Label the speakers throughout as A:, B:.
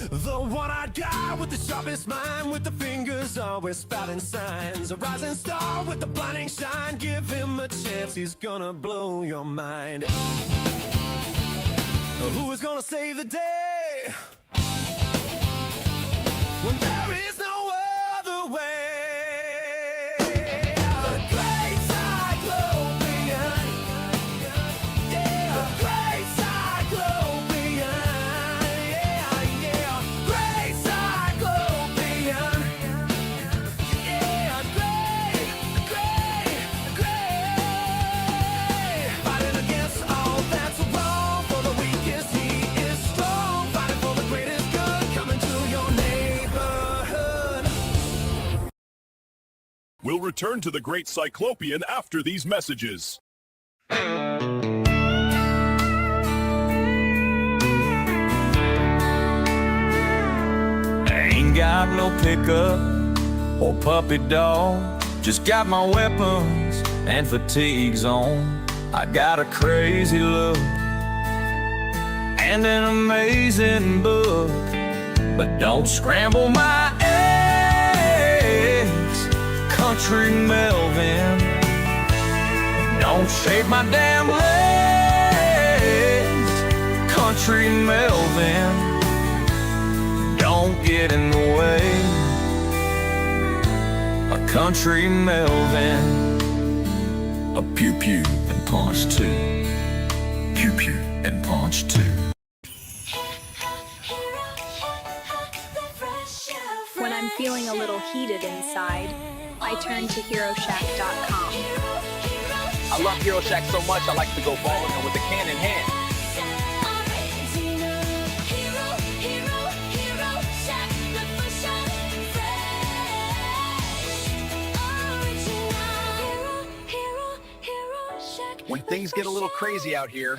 A: The one-eyed guy with the sharpest mind, with the fingers always spouting signs. A rising star with the blinding shine. Give him a chance, he's gonna blow your mind. Who is gonna save the day when there is no other way? The Great Cyclopian, yeah, the Great Cyclopian, yeah, yeah, Great Cyclopian, yeah, great. Fighting against all that's wrong, for the weakest he is strong. Fighting for the greatest good, coming to your neighborhood.
B: We'll return to the Great Cyclopian after these messages.
C: Ain't got no pickup or puppy dog, just got my weapons and fatigues on. I got a crazy look and an amazing book, but don't scramble my eggs, country Melvin. Don't shave my damn legs, country Melvin. Don't get in the way, a country Melvin. A pew pew and punch two, pew pew and punch two.
D: When I'm feeling a little heated inside, I turn to HeroShack.com.
E: I love Hero Shack so much, I like to go bowling with a can in hand. When things get a little crazy out here,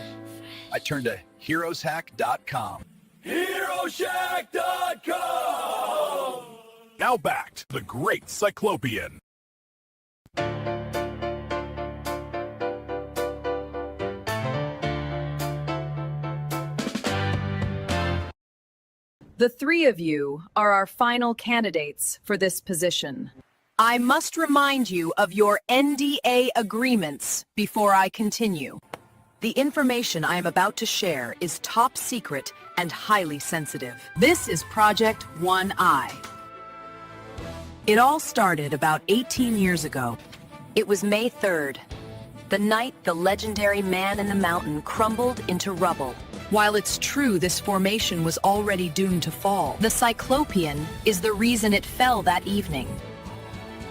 E: I turn to HeroShack.com.
B: HeroShack.com! Now back to the Great Cyclopian.
F: The three of you are our final candidates for this position. I must remind you of your NDA agreements before I continue. The information I am about to share is top secret and highly sensitive. This is Project One Eye. It all started about 18 years ago. It was May 3rd, the night the legendary Man in the Mountain crumbled into rubble. While it's true this formation was already doomed to fall, the Cyclopian is the reason it fell that evening.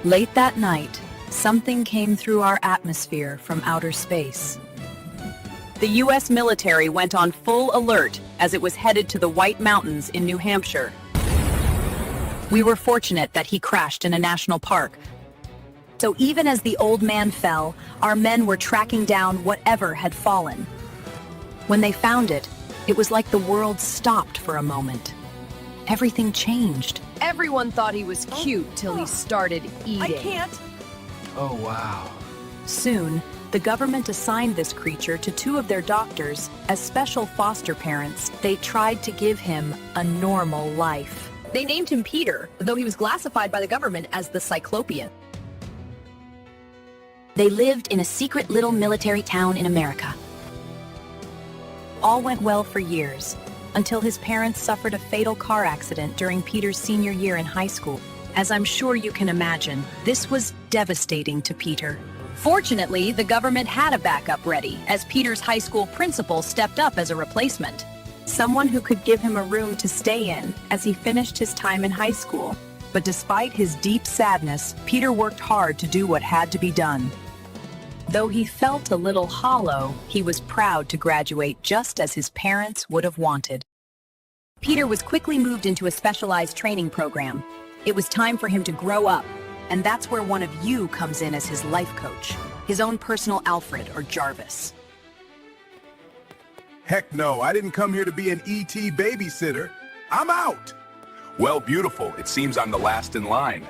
F: Late that night, something came through our atmosphere from outer space. The U.S. military went on full alert as it was headed to the White Mountains in New Hampshire. We were fortunate that he crashed in a national park. So even as the old man fell, our men were tracking down whatever had fallen. When they found it, it was like the world stopped for a moment. Everything changed. Everyone thought he was cute till he started eating. I can't.
E: Oh, wow.
F: Soon, the government assigned this creature to two of their doctors as special foster parents. They tried to give him a normal life. They named him Peter, though he was classified by the government as the Cyclopian.
G: They lived in a secret little military town in America.
F: All went well for years, until his parents suffered a fatal car accident during Peter's senior year in high school. As I'm sure you can imagine, this was devastating to Peter. Fortunately, the government had a backup ready, as Peter's high school principal stepped up as a replacement. Someone who could give him a room to stay in as he finished his time in high school. But despite his deep sadness, Peter worked hard to do what had to be done. Though he felt a little hollow, he was proud to graduate just as his parents would have wanted. Peter was quickly moved into a specialized training program. It was time for him to grow up, and that's where one of you comes in as his life coach, his own personal Alfred or Jarvis.
H: Heck no, I didn't come here to be an E.T. babysitter. I'm out!
B: Well, beautiful. It seems I'm the last in line.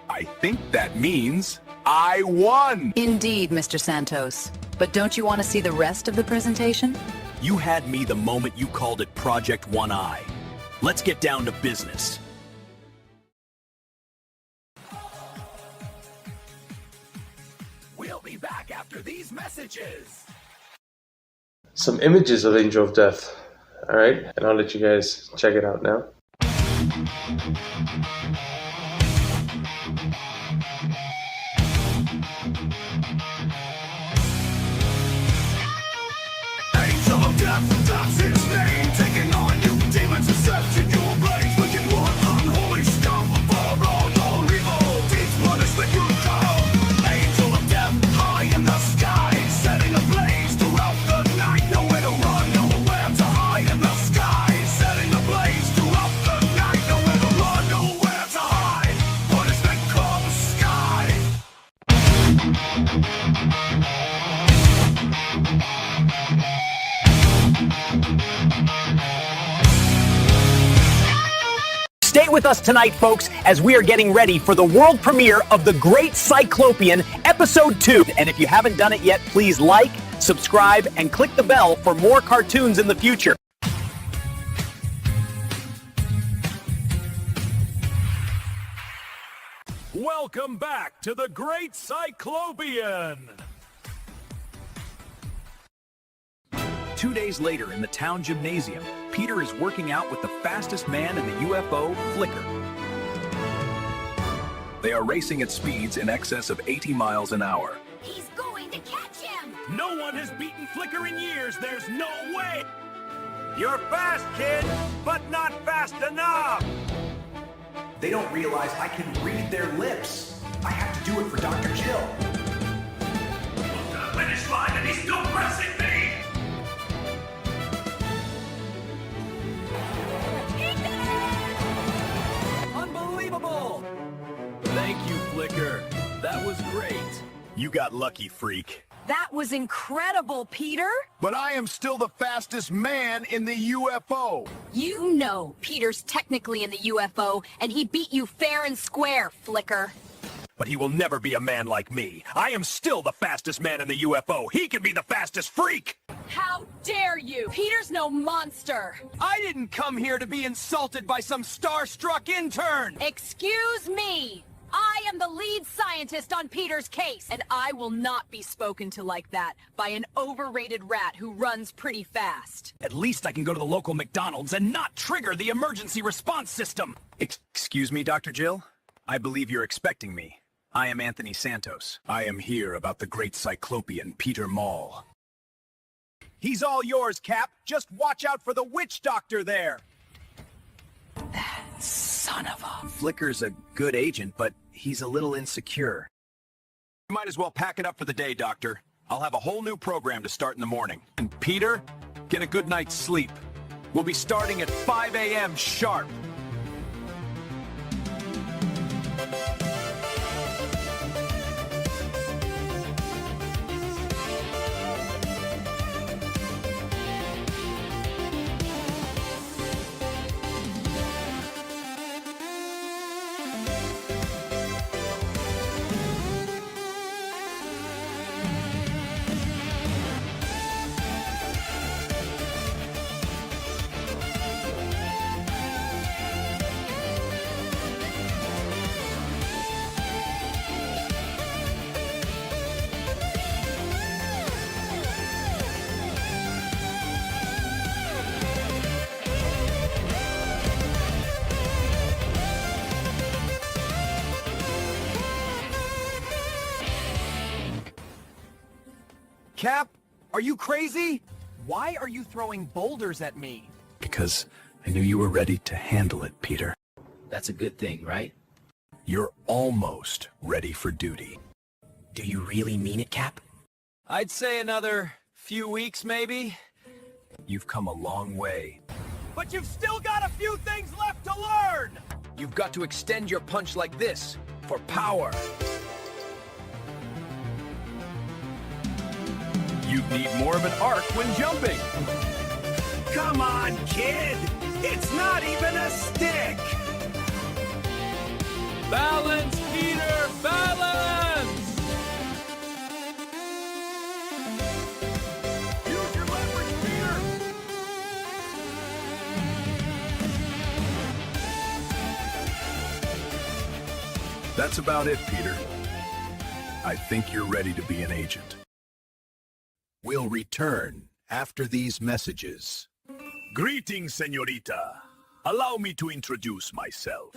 B: I think that means I won!
F: Indeed, Mr. Santos. But don't you want to see the rest of the presentation?
E: You had me the moment you called it Project One Eye. Let's get down to business.
B: We'll be back after these messages.
I: Some images of Angel of Death. Alright, and I'll let you guys check it out now.
A: Angel of Death, that's his name. Taking on you demons and set in your blaze. Wicked one, unholy scum. For all evil deeds, punishment you come. Angel of Death, high in the sky, setting ablaze throughout the night. Nowhere to run, nowhere to hide in the sky. Setting ablaze throughout the night. Nowhere to run, nowhere to hide. Punishment comes sky.
J: Stay with us tonight, folks, as we are getting ready for the world premiere of The Great Cyclopian, Episode 2. And if you haven't done it yet, please like, subscribe, and click the bell for more cartoons in the future.
C: Welcome back to the Great Cyclopian!
E: 2 days later in the town gymnasium, Peter is working out with the fastest man in the UFO, Flicker. They are racing at speeds in excess of 80 miles an hour.
G: He's going to catch him!
C: No one has beaten Flicker in years, there's no way! You're fast, kid, but not fast enough!
E: They don't realize I can read their lips. I have to do it for Dr. Jill.
A: The finish line and he's still pressing me.
C: Unbelievable! Thank you, Flicker. That was great.
E: You got lucky, freak.
F: That was incredible, Peter.
H: But I am still the fastest man in the UFO.
G: You know Peter's technically in the UFO, and he beat you fair and square, Flicker.
E: But he will never be a man like me. I am still the fastest man in the UFO. He can be the fastest freak!
F: How dare you? Peter's no monster.
J: I didn't come here to be insulted by some starstruck intern.
F: Excuse me. I am the lead scientist on Peter's case, and I will not be spoken to like that by an overrated rat who runs pretty fast.
E: At least I can go to the local McDonald's and not trigger the emergency response system. Excuse me, Dr. Jill? I believe you're expecting me. I am Anthony Santos. I am here about the Great Cyclopian, Peter Mall. He's all yours, Cap. Just watch out for the witch doctor there.
J: That son of a...
E: Flicker's a good agent, but he's a little insecure. You might as well pack it up for the day, Doctor. I'll have a whole new program to start in the morning. And Peter, get a good night's sleep. We'll be starting at 5 a.m. sharp.
J: Cap, are you crazy? Why are you throwing boulders at me?
E: Because I knew you were ready to handle it, Peter.
K: That's a good thing, right?
E: You're almost ready for duty.
K: Do you really mean it, Cap?
J: I'd say another few weeks, maybe.
E: You've come a long way.
J: But you've still got a few things left to learn!
E: You've got to extend your punch like this, for power. You need more of an arc when jumping.
A: Come on, kid. It's not even a stick.
C: Balance, Peter, balance!
A: Use your leverage, Peter.
B: That's about it, Peter. I think you're ready to be an agent. We'll return after these messages.
E: Greetings, señorita. Allow me to introduce myself.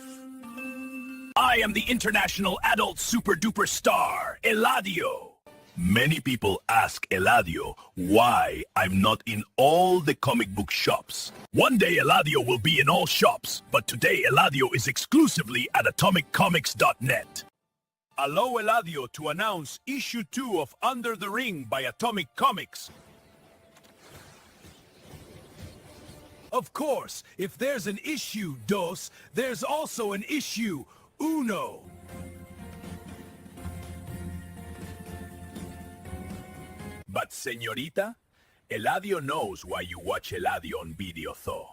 E: I am the international adult super-duper star, Eladio. Many people ask Eladio why I'm not in all the comic book shops. One day Eladio will be in all shops, but today Eladio is exclusively at atomiccomics.net. Allow Eladio to announce issue 2 of Under the Ring by Atomic Comics. Of course, if there's an issue dos, there's also an issue uno. But señorita, Eladio knows why you watch Eladio on video though.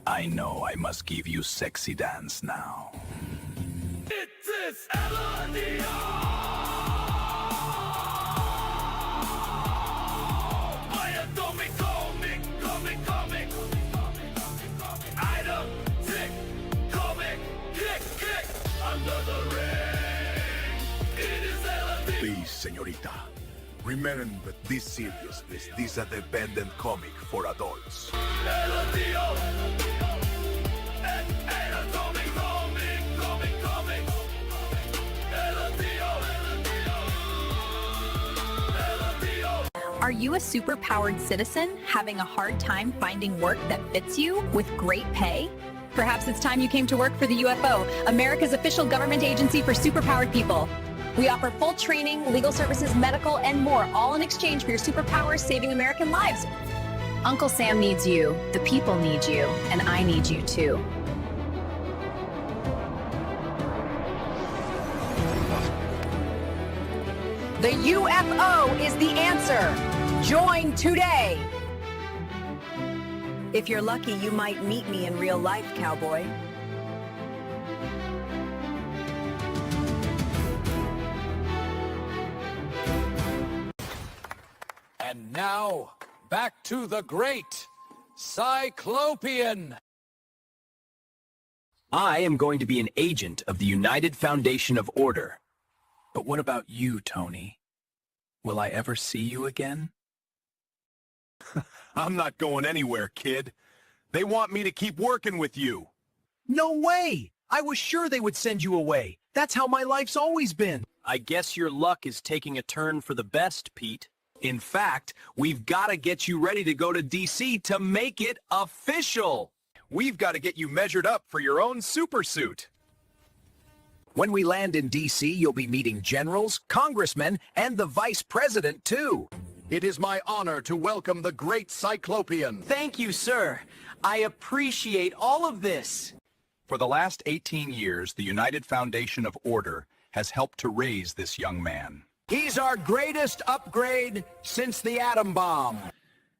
E: I know I must give you sexy dance now. It is Eladio! I am Atomic Comic. Item, tick, comic, kick, under the ring. It is Eladio.
B: Please, señorita, remember this seriousness. This is a dependent comic for adults.
E: Eladio! Atomic comic.
D: Are you a super-powered citizen having a hard time finding work that fits you with great pay? Perhaps it's time you came to work for the UFO, America's official government agency for superpowered people. We offer full training, legal services, medical, and more, all in exchange for your superpowers saving American lives. Uncle Sam needs you, the people need you, and I need you too.
F: The UFO is the answer. Join today.
D: If you're lucky, you might meet me in real life, cowboy.
C: And now, back to the Great Cyclopian.
E: I am going to be an agent of the United Foundation of Order. But what about you, Tony? Will I ever see you again?
B: I'm not going anywhere, kid. They want me to keep working with you.
E: No way! I was sure they would send you away. That's how my life's always been. I guess your luck is taking a turn for the best, Pete. In fact, we've got to get you ready to go to DC to make it official.
B: We've got to get you measured up for your own supersuit.
E: When we land in DC, you'll be meeting generals, congressmen, and the vice president, too.
B: It is my honor to welcome the Great Cyclopian.
E: Thank you, sir. I appreciate all of this.
B: For the last 18 years, the United Foundation of Order has helped to raise this young man.
E: He's our greatest upgrade since the atom bomb.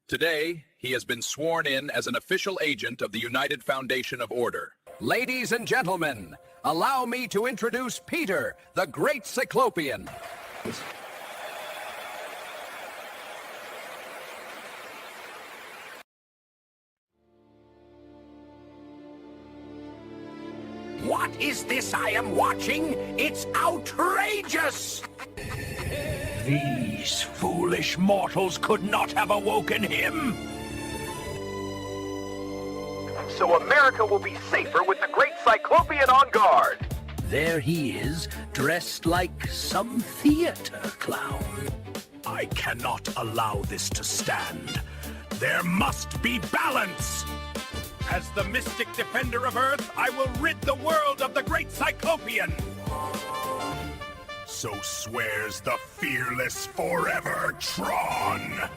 B: Today, he has been sworn in as an official agent of the United Foundation of Order.
C: Ladies and gentlemen, allow me to introduce Peter, the Great Cyclopian.
E: What is this I am watching? It's outrageous! These foolish mortals could not have awoken him.
J: So America will be safer with the Great Cyclopian on guard.
E: There he is, dressed like some theater clown. I cannot allow this to stand. There must be balance! As the mystic defender of Earth, I will rid the world of the Great Cyclopian!
B: So swears the fearless forever Tron.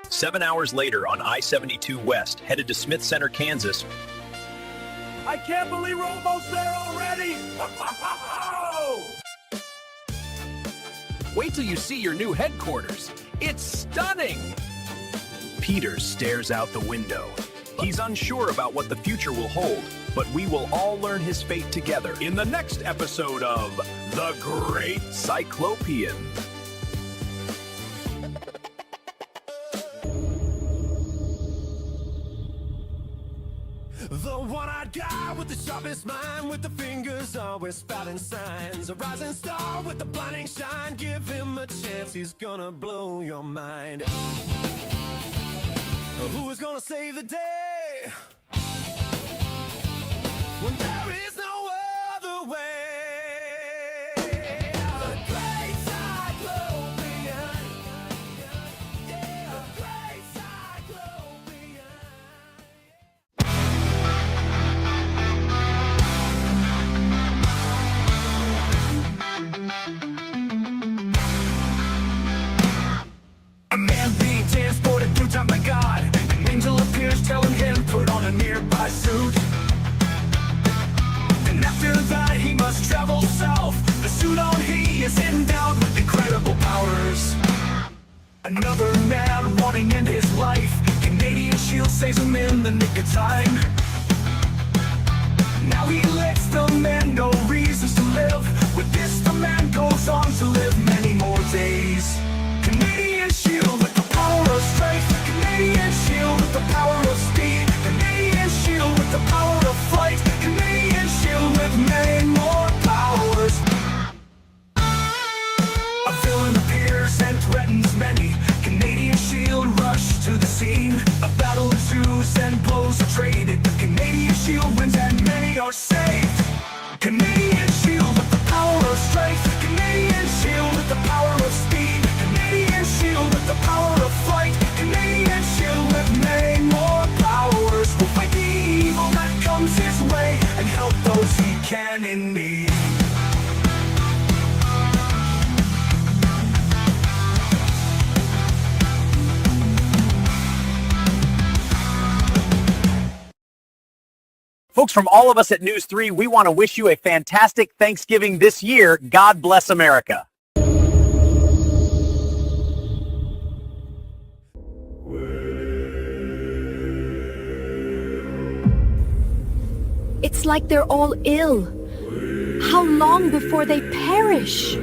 E: 7 hours later on I-72 West, headed to Smith Center, Kansas.
B: I can't believe we're almost there already!
E: Wait till you see your new headquarters. It's stunning! Peter stares out the window. He's unsure about what the future will hold, but we will all learn his fate together in the next episode of The Great Cyclopian.
A: The one-eyed guy with the sharpest mind, with the fingers always spouting signs. A rising star with the blinding shine. Give him a chance, he's gonna blow your mind. Who is gonna save the day when there is no other way? The Great Cyclopian. Yeah, the Great Cyclopian. A man being transported through time by God. An angel appears telling him put on a nearby suit. And after that he must travel south. The suit on he is endowed with incredible powers. Another man wanting in his life. Canadian shield saves him in the nick of time. Now he lets the man know reasons to live. With this the man goes on to live many more days. Canadian shield with the power of strength. Canadian shield with the power of speed. Canadian shield with the power of flight. Canadian shield with many more powers. A villain appears and threatens many. Canadian shield rush to the scene. A battle ensues and blows are traded. The Canadian shield wins and many are saved. Canadian shield with the power of strength. Canadian shield with the power of speed. Canadian shield with the power of flight. Canadian shield with many more powers. Will fight the evil that comes his way and help those he can in need.
J: Folks, from all of us at News 3, we want to wish you a fantastic Thanksgiving this year. God bless America.
D: It's like they're all ill. How long before they perish?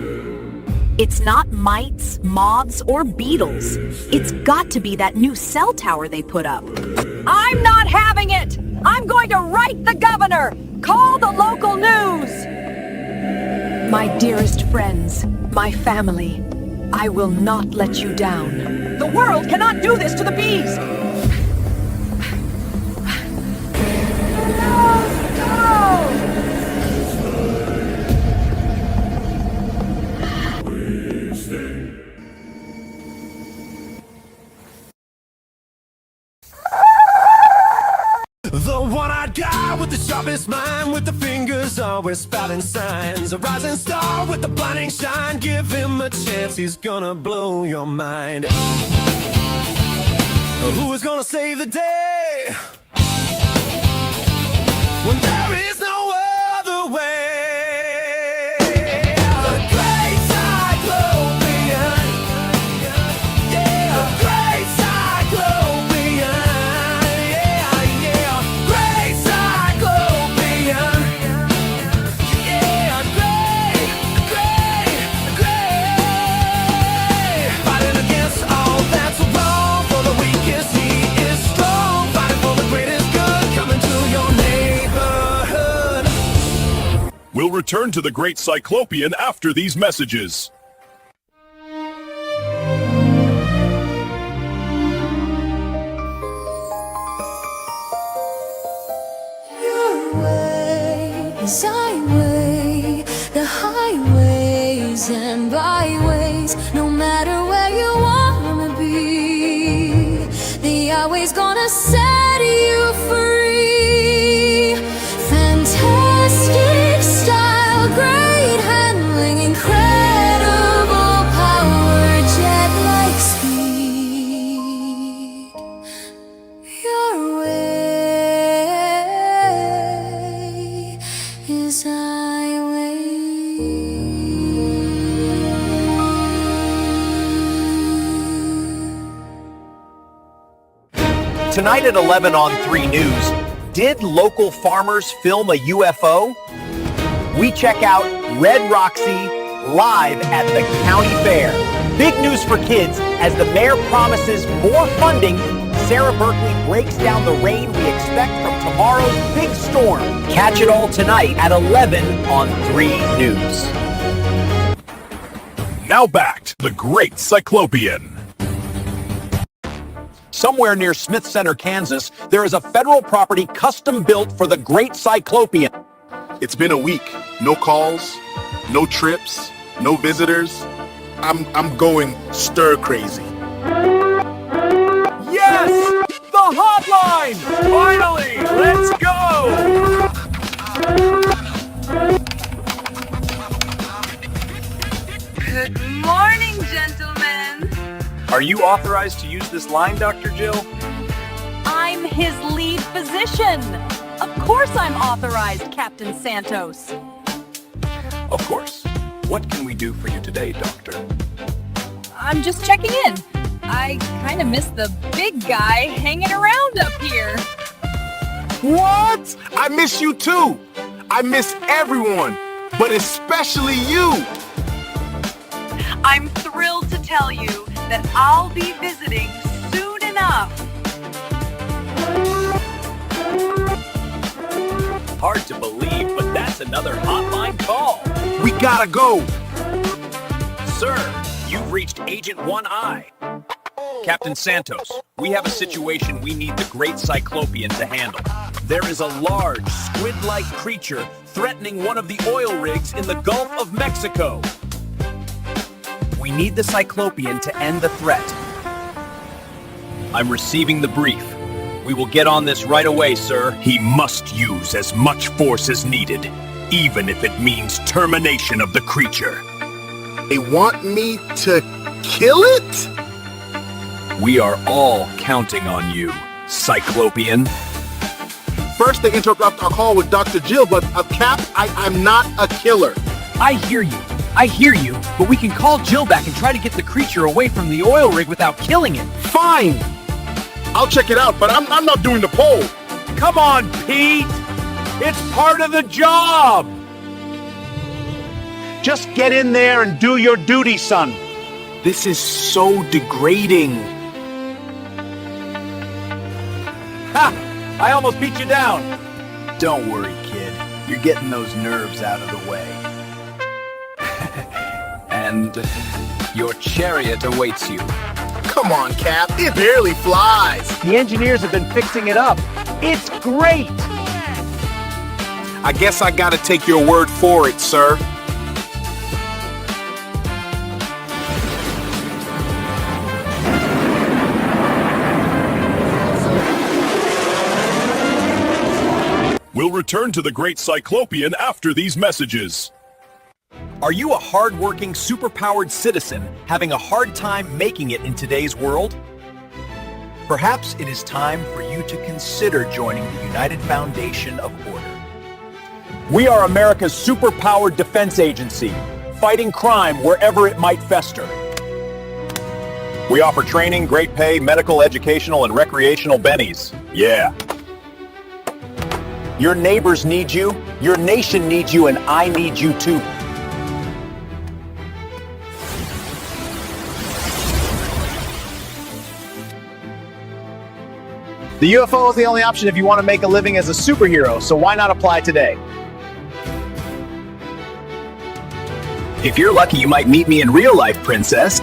D: It's not mites, moths, or beetles. It's got to be that new cell tower they put up.
F: I'm not having it! I'm going to write the governor! Call the local news!
D: My dearest friends, my family, I will not let you down.
F: The world cannot do this to the bees!
A: The one-eyed guy with the sharpest mind, with the fingers always spouting signs. A rising star with the blinding shine. Give him a chance, he's gonna blow your mind. Who is gonna save the day when there is no other way? The Great Cyclopian. Yeah, the Great Cyclopian. Yeah, yeah. Great Cyclopian. Yeah, great, great, great. Fighting against all that's wrong. For the weakest he is strong. Fighting for the greatest good. Coming to your neighborhood.
B: We'll return to the Great Cyclopian after these messages.
L: Your way is highway, the highways and byways. No matter where you wanna be, they always gonna set you free. Fantastic style, great handling, incredible power, jet-like speed. Your way is highway.
J: Tonight at 11 on 3 News, did local farmers film a UFO? We check out Red Roxy live at the county fair. Big news for kids as the mayor promises more funding Sarah Berkeley breaks down the rain we expect from tomorrow's big storm. Catch it all tonight at 11 on 3 News.
H: Now back to the Great Cyclopian.
J: Somewhere near Smith Center, Kansas, there is a federal property custom built for the Great Cyclopian.
H: It's been a week. No calls, no trips, no visitors. I'm going stir crazy.
J: Yes! The hotline! Finally! Let's go!
F: Good morning, gentlemen.
E: Are you authorized to use this line, Dr. Jill?
F: I'm his lead physician. Of course I'm authorized, Captain Santos.
E: Of course. What can we do for you today, Doctor?
D: I'm just checking in. I kind of miss the big guy hanging around up here.
H: What? I miss you too. I miss everyone, but especially you.
F: I'm thrilled to tell you that I'll be visiting soon enough.
J: Hard to believe, but that's another hotline call.
H: We gotta go.
J: Sir, you've reached Agent 1I. Captain Santos, we have a situation we need the Great Cyclopian to handle. There is a large, squid-like creature threatening one of the oil rigs in the Gulf of Mexico. We need the Cyclopian to end the threat. I'm receiving the brief. We will get on this right away, sir.
E: He must use as much force as needed, even if it means termination of the creature.
H: They want me to kill it?
E: We are all counting on you, Cyclopian.
H: First they interrupt our call with Dr. Jill, but Cap, I'm not a killer.
J: I hear you, but we can call Jill back and try to get the creature away from the oil rig without killing it.
H: Fine. I'll check it out, but I'm not doing the poll.
J: Come on, Pete! It's part of the job!
M: Just get in there and do your duty, son.
E: This is so degrading.
J: Ha! I almost beat you down.
E: Don't worry, kid. You're getting those nerves out of the way. And your chariot awaits you.
H: Come on, Cap. It barely flies.
M: The engineers have been fixing it up. It's great.
H: I guess I gotta take your word for it, sir.
A: We'll return to the Great Cyclopian after these messages.
J: Are you a hard-working, super-powered citizen having a hard time making it in today's world? Perhaps it is time for you to consider joining the United Foundation of Order. We are America's super-powered defense agency, fighting crime wherever it might fester.
E: We offer training, great pay, medical, educational, and recreational bennies. Yeah.
J: Your neighbors need you, your nation needs you, and I need you too.
M: The UFO is the only option if you want to make a living as a superhero, so why not apply today?
E: If you're lucky, you might meet me in real life, princess.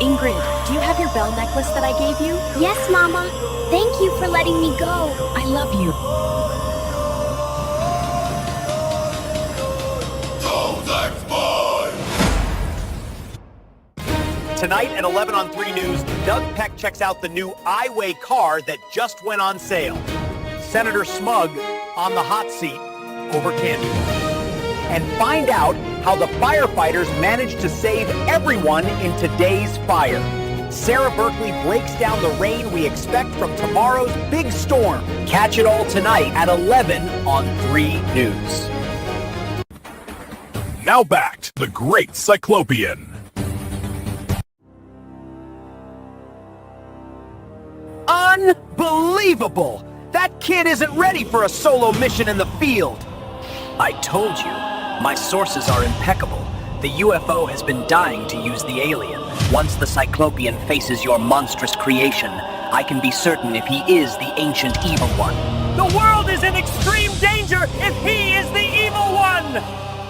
D: Ingrid, do you have your bell necklace that I gave you?
L: Yes, Mama. Thank you for letting me go.
D: I love you.
J: Tonight at 11 on 3 News, Doug Peck checks out the new iWay car that just went on sale. Senator Smug on the hot seat over Candy. And find out how the firefighters managed to save everyone in today's fire. Sarah Berkeley breaks down the rain we expect from tomorrow's big storm. Catch it all tonight at 11 on 3 News.
H: Now back to the Great Cyclopian.
J: Unbelievable! That kid isn't ready for a solo mission in the field.
K: I told you, my sources are impeccable. The UFO has been dying to use the alien. Once the Cyclopian faces your monstrous creation, I can be certain if he is the ancient evil one.
J: The world is in extreme danger if he is the evil one!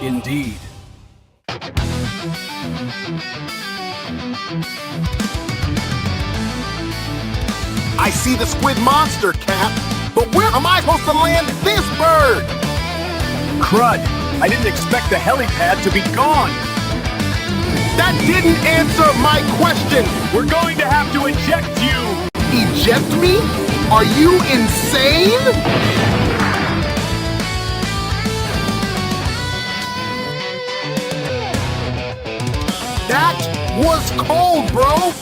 E: Indeed.
H: I see the squid monster, Cap. But where am I supposed to land this bird?
M: Crud. I didn't expect the helipad to be gone.
H: That didn't answer my question.
M: We're going to have to eject you.
H: Eject me? Are you insane? That was cold, bro.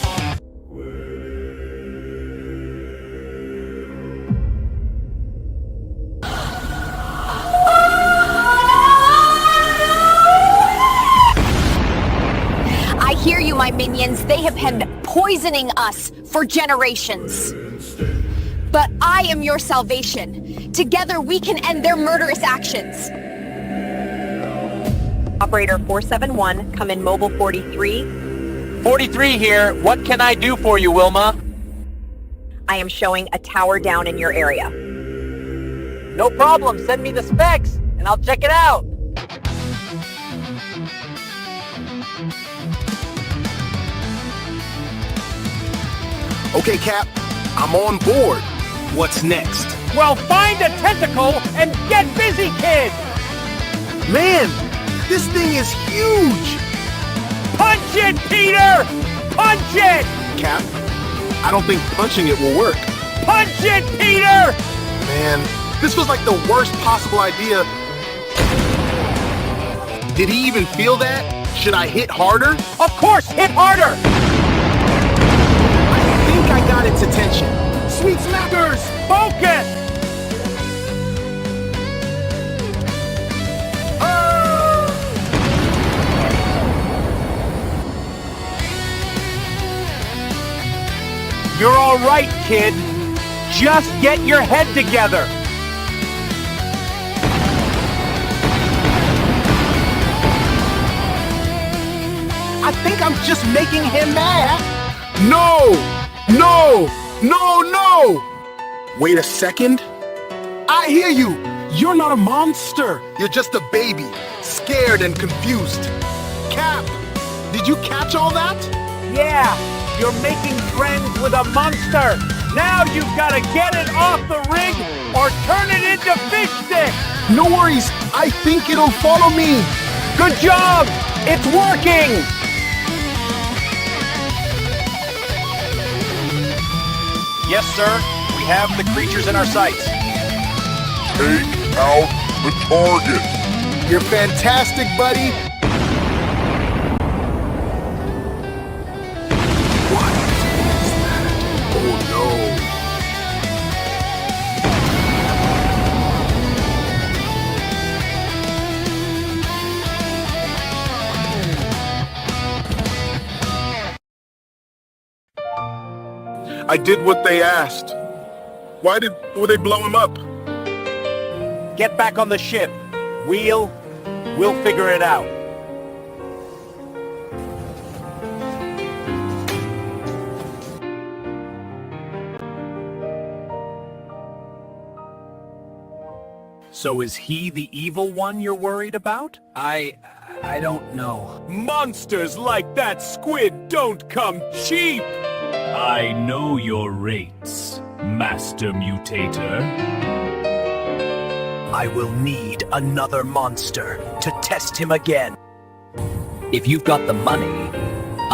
G: I hear you, my minions. They have been poisoning us for generations. But I am your salvation. Together we can end their murderous actions.
F: Operator 471, come in mobile 43.
J: 43 here. What can I do for you, Wilma?
F: I am showing a tower down in your area.
J: No problem. Send me the specs, and I'll check it out.
H: Okay, Cap, I'm on board. What's next?
J: Well, find a tentacle and get busy, kid!
H: Man, this thing is huge!
J: Punch it, Peter! Punch it!
H: Cap, I don't think punching it will work.
J: Punch it, Peter!
H: Man, this was like the worst possible idea. Did he even feel that? Should I hit harder?
J: Of course, hit harder!
H: I think I got its attention. Sweet smackers!
J: Focus! You're all right, kid. Just get your head together.
H: I think I'm just making him mad. No! No! No, no! Wait a second. I hear you. You're not a monster. You're just a baby, scared and confused. Cap, did you catch all that?
J: Yeah, you're making friends with a monster. Now you've got to get it off the rig or turn it into fish stick.
H: No worries. I think it'll follow me.
J: Good job. It's working.
E: Yes, sir. We have the creatures in our sights.
H: Take out the target. You're fantastic, buddy. What is that? Oh no. I did what they asked. Why would they blow him up?
J: Get back on the ship. We'll figure it out.
E: So is he the evil one you're worried about? I don't know.
J: Monsters like that squid don't come cheap!
N: I know your rates, Master Mutator.
K: I will need another monster to test him again. If you've got the money,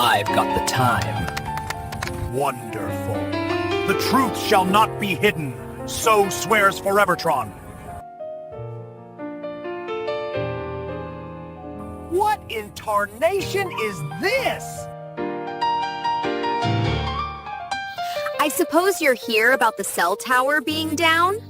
K: I've got the time.
E: Wonderful. The truth shall not be hidden. So swears Forevertron. What in tarnation is this?
G: I suppose you're here about the cell tower being down?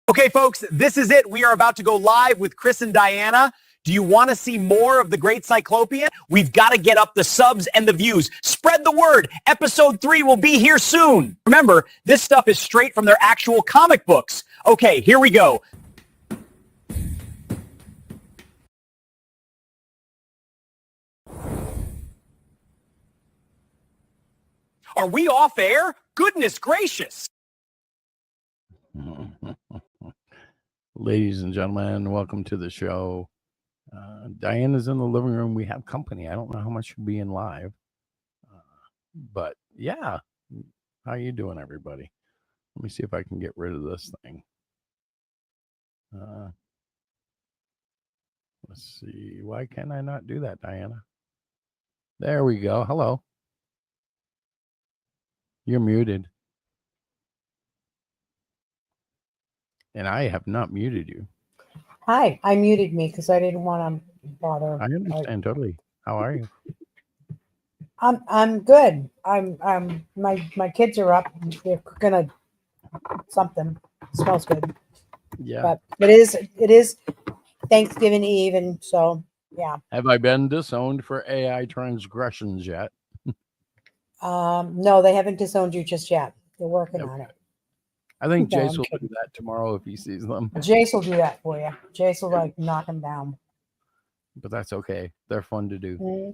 J: Okay, folks, this is it. We are about to go live with Chris and Diana. Do you want to see more of the Great Cyclopian? We've got to get up the subs and the views. Spread the word. Episode 3 will be here soon. Remember, this stuff is straight from their actual comic books. Okay, here we go. Are we off air? Goodness gracious.
O: Ladies and gentlemen, welcome to the show. Diana's in the living room. We have company. I don't know how much she'll be in live. But yeah, how you doing, everybody? Let me see if I can get rid of this thing. Let's see. Why can I not do that, Diana? There we go. Hello. You're muted. And I have not muted you.
P: Hi, I muted me because I didn't want to bother.
O: I understand totally. How are you?
P: I'm good. My kids are up. They're cooking something. It smells good.
O: Yeah.
P: But it is Thanksgiving Eve, and so yeah.
O: Have I been disowned for AI transgressions yet?
P: No, they haven't disowned you just yet. They're working on it.
O: I think
P: No,
O: Jace
P: I'm
O: will
P: kidding.
O: do that tomorrow if he sees them.
P: Jace will do that for you. Jace will knock him down.
O: But that's okay. They're fun to do.
P: Mm.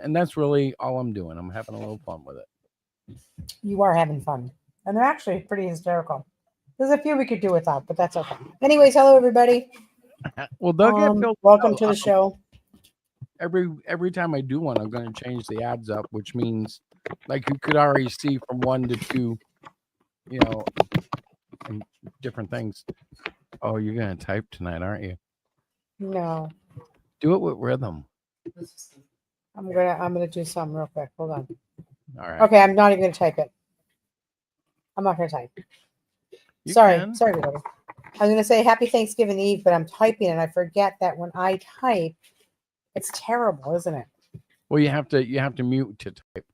O: And that's really all I'm doing. I'm having a little fun with it.
P: You are having fun. And they're actually pretty hysterical. There's a few we could do without, but that's okay. Anyways, hello everybody.
O: Well, they'll get
P: welcome to the show.
O: Every time I do one, I'm going to change the ads up, which means like you could already see from 1 to 2, you know, and different things. Oh, you're going to type tonight, aren't you?
P: No.
O: Do it with rhythm.
P: I'm gonna do something real quick. Hold on.
O: All right.
P: Okay, I'm not even gonna type it. I'm not gonna type.
O: You
P: Sorry,
O: can.
P: sorry everybody. I'm gonna say Happy Thanksgiving Eve, but I'm typing and I forget that when I type, it's terrible, isn't it?
O: Well, you have to mute to type.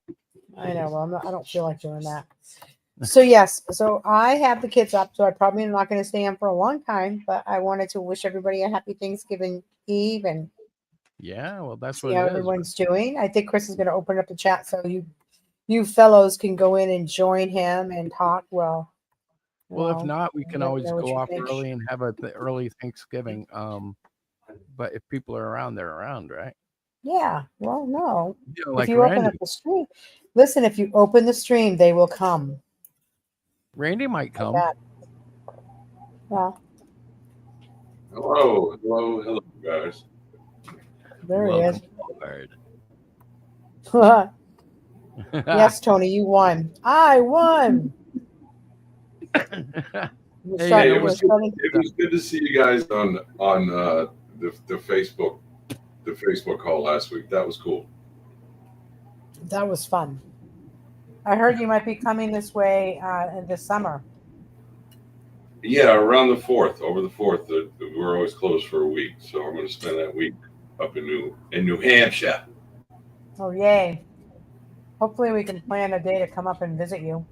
P: I know. Well, I don't feel like doing that. So yes, so I have the kids up, so I probably am not going to stay on for a long time, but I wanted to wish everybody a happy Thanksgiving Eve and
O: Yeah, well, that's
P: see
O: what
P: how
O: it is.
P: everyone's doing. I think Chris is going to open up the chat so you fellows can go in and join him and talk. Well,
O: if not, we can
P: let me
O: always
P: know what
O: go
P: you
O: off
P: think.
O: early and have a early Thanksgiving. But if people are around, they're around, right?
P: Yeah. Well, no.
O: You know,
P: If
O: like
P: you open up
O: Randy.
P: the stream, listen. If you open the stream, they will come.
O: Randy might come.
P: Like that. Well,
Q: Hello, guys.
P: there
O: Welcome
P: he is. Yes, Tony, you won. I won.
Q: Hey, it was good to see you guys on the Facebook call last week. That was cool.
P: That was fun. I heard you might be coming this way this summer.
Q: Yeah, around the 4th, over the 4th, we're always closed for a week, so I'm going to spend that week up in New Hampshire.
P: Oh, yay. Hopefully we can plan a day to come up and visit you.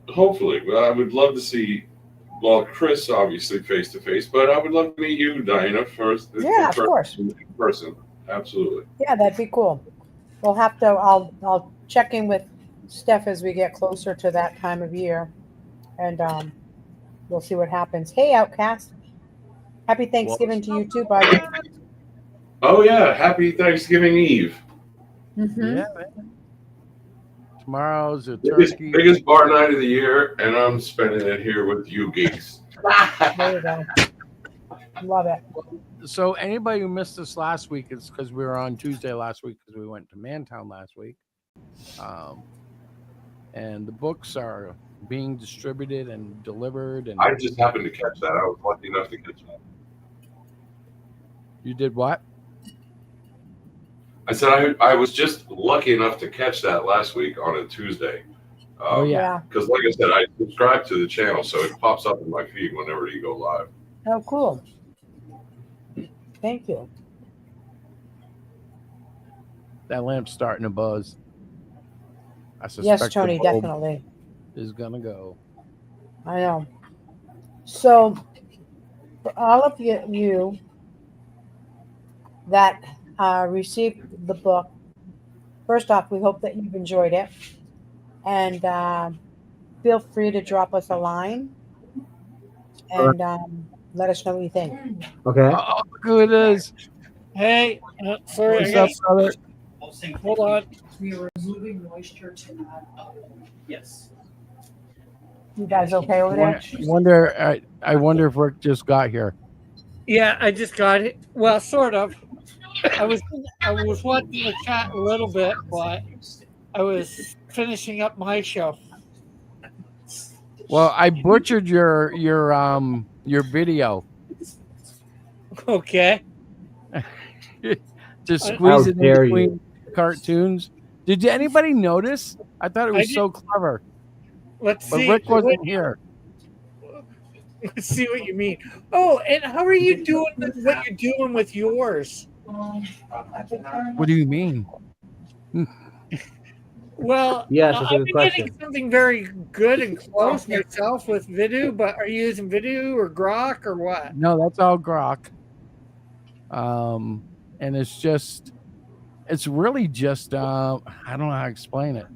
Q: Hopefully. Well, I would love to see, Chris, obviously, face-to-face, but I would love to meet you, Diana, first.
P: Yeah, of course.
Q: In person. Absolutely.
P: Yeah, that'd be cool. We'll have to, I'll check in with Steph as we get closer to that time of year, and we'll see what happens. Hey, Outcast. Happy Thanksgiving to you too, bud.
Q: Oh yeah, happy Thanksgiving Eve.
P: Mm-hmm.
O: Yeah, man. Tomorrow's a
Q: Biggest,
O: turkey.
Q: biggest bar night of the year, and I'm spending it here with you geeks.
P: There you go. Love it.
O: So anybody who missed us last week, it's because we were on Tuesday last week because we went to Mantown last week. And the books are being distributed and delivered. And
Q: I just happened to catch that. I was lucky enough to catch that.
O: You did what?
Q: I said I was just lucky enough to catch that last week on a Tuesday.
O: Oh, yeah.
Q: Because like I said, I subscribe to the channel, so it pops up in my feed whenever you go live.
P: Oh, cool. Thank you.
O: That lamp's starting to buzz. I suspect
P: Yes, Tony,
O: the bulb
P: definitely.
O: is gonna go.
P: I know. So, for all of you that received the book, first off, we hope that you've enjoyed it. And feel free to drop us a line and let us know what you think.
R: Okay.
O: Oh, look who it is.
S: Hey, sorry.
O: What's up, brother?
S: Hold on.
T: We are removing moisture to add yes.
P: You guys okay over there?
O: I wonder if Rick just got here.
S: Yeah, I just got it. Well, sort of. I was watching the chat a little bit, but I was finishing up my show.
O: Well, I butchered your video.
S: Okay.
O: To squeeze it in between cartoons. Did anybody notice? I thought it was so clever.
S: Let's
O: but
S: see.
O: Rick wasn't here.
S: Let's see what you mean. Oh, and how are you doing with what you're doing with yours?
O: What do you mean?
S: Well,
R: yes, that's a
S: I've
R: good
S: been
R: question.
S: getting something very good and close myself with Vidu, but are you using Vidu or Grok or what?
O: No, that's all Grok. And it's really just I don't know how to explain it.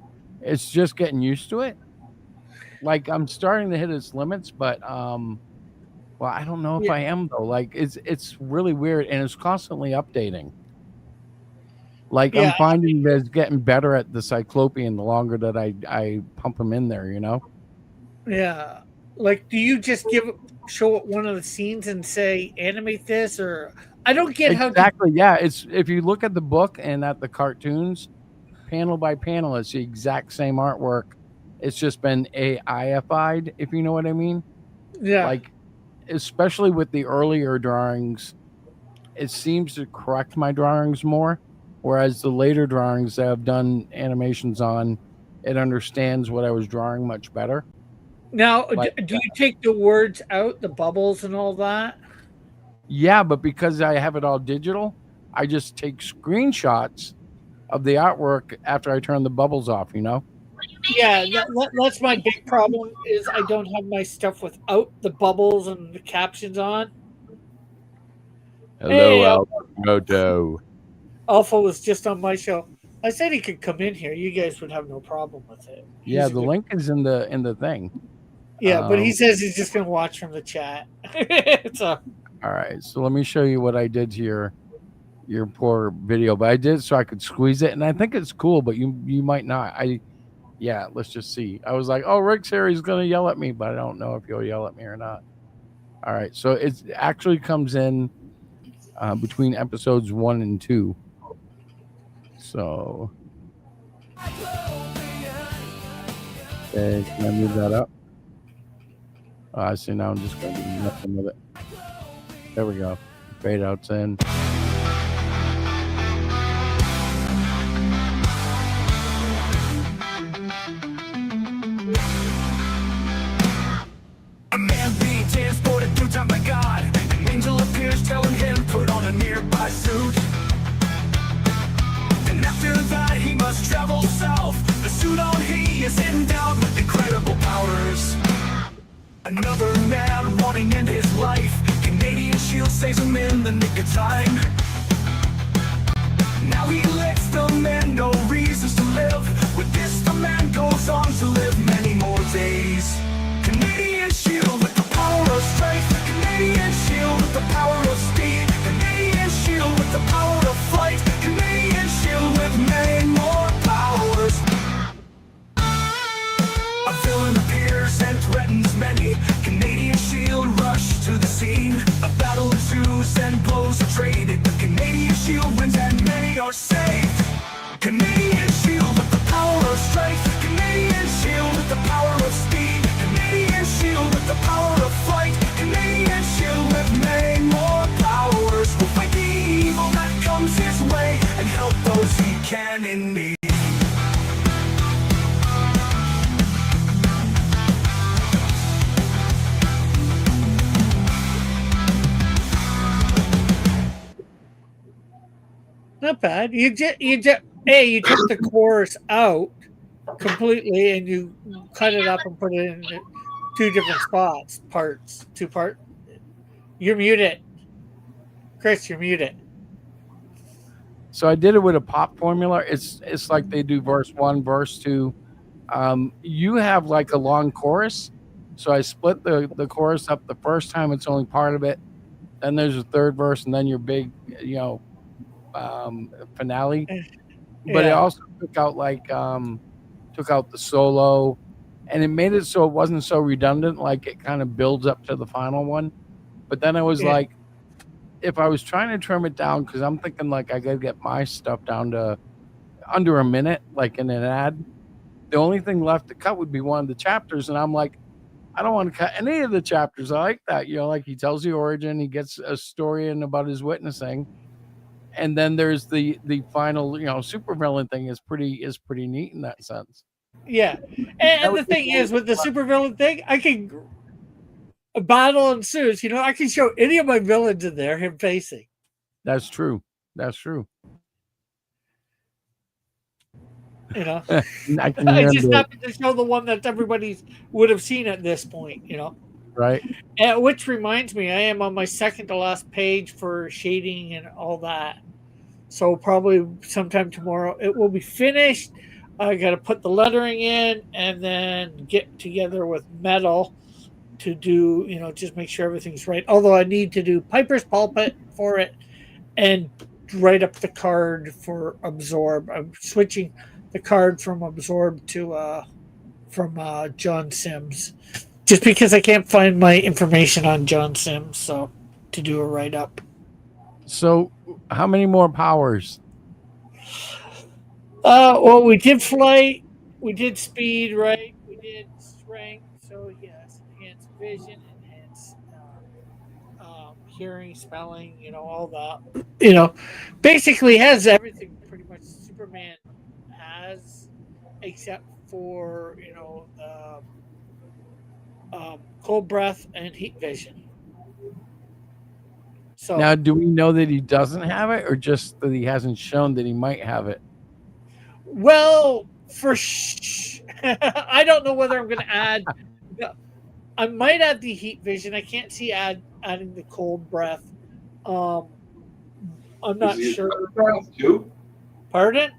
O: It's just getting used to it. Like I'm starting to hit its limits, but well, I don't know if I am though. Like it's really weird, and it's constantly updating. Like I'm finding that it's getting better at the Cyclopian the longer that I pump them in there, you know?
S: Yeah. Like, do you just show it one of the scenes and say animate this, or I don't get how
O: exactly. Yeah, it's if you look at the book and at the cartoons, panel by panel, it's the exact same artwork. It's just been AIified, if you know what I mean.
S: Yeah.
O: Like, especially with the earlier drawings, it seems to correct my drawings more. Whereas the later drawings that I've done animations on, it understands what I was drawing much better.
S: Now, do you take the words out, the bubbles and all that?
O: Yeah, but because I have it all digital, I just take screenshots of the artwork after I turn the bubbles off, you know?
S: Yeah, that's my big problem is I don't have my stuff without the bubbles and the captions on.
O: Hello, Almoto.
S: Alpha was just on my show. I said he could come in here. You guys would have no problem with it.
O: Yeah, the link is in the thing.
S: Yeah, but he says he's just going to watch from the chat. So.
O: All right, so let me show you what I did to your poor video. But I did so I could squeeze it, and I think it's cool, but you might not. Yeah, let's just see. I was like, oh, Rick's here. He's going to yell at me, but I don't know if he'll yell at me or not. All right, so it actually comes in between episodes 1 and 2. So, okay, can I move that up? I see. Now I'm just going to do nothing with it. There we go. Fade outs in.
A: A man being transported through time by God. An angel appears telling him put on a nearby suit. And after that he must travel south. The suit on he is endowed with incredible powers. Another man wanting to end his life. Canadian shield saves him in the nick of time. Now he lets the man no reasons to live. With this the man goes on to live many more days. Canadian shield with the power of strength. Canadian shield with the power dares and threatens many. Canadian shield rush to the scene. A battle ensues and blows are traded. The Canadian shield wins and many are saved. Canadian shield with the power of strength. Canadian shield with the power of speed. Canadian shield with the power of flight. Canadian shield with many more powers. Will fight the evil that comes his way and help those he can in need.
S: Not bad. You took the chorus out completely and you cut it up and put it in two different spots, two part. You're muted. Chris, you're muted.
O: So I did it with a pop formula. It's like they do verse 1, verse 2. You have like a long chorus. So I split the chorus up. The first time it's only part of it. Then there's a third verse and then your big, finale. But it also took out the solo, and it made it so it wasn't so redundant. Like it kind of builds up to the final one. But then I was like, if I was trying to trim it down, because I'm thinking like I gotta get my stuff down to under a minute, like in an ad. The only thing left to cut would be one of the chapters, and I'm like, I don't want to cut any of the chapters. I like that, like he tells the origin, he gets a story in about his witnessing, and then there's the final, supervillain thing is pretty neat in that sense.
S: Yeah, and the thing is with the supervillain thing, I can a battle ensues. I can show any of my villains in there him facing.
O: That's true. I
S: just happened to show the one that everybody would have seen at this point.
O: Right.
S: Which reminds me, I am on my second to last page for shading and all that. So probably sometime tomorrow it will be finished. I got to put the lettering in and then get together with Metal to do, just make sure everything's right. Although I need to do Piper's Pulpit for it and write up the card for Absorb. I'm switching the card from Absorb to from John Sims, just because I can't find my information on John Sims, so to do a write up.
O: So, how many more powers?
S: Well, we did flight, we did speed, right? We did strength. So yes, enhanced vision, enhanced hearing, spelling, all that. Basically has everything pretty much Superman has, except for cold breath and heat vision. So
O: now, do we know that he doesn't have it, or just that he hasn't shown that he might have it?
S: Well, I don't know whether I'm going to add. I might add the heat vision. I can't see adding the cold breath. I'm not sure.
Q: Too?
S: Pardon?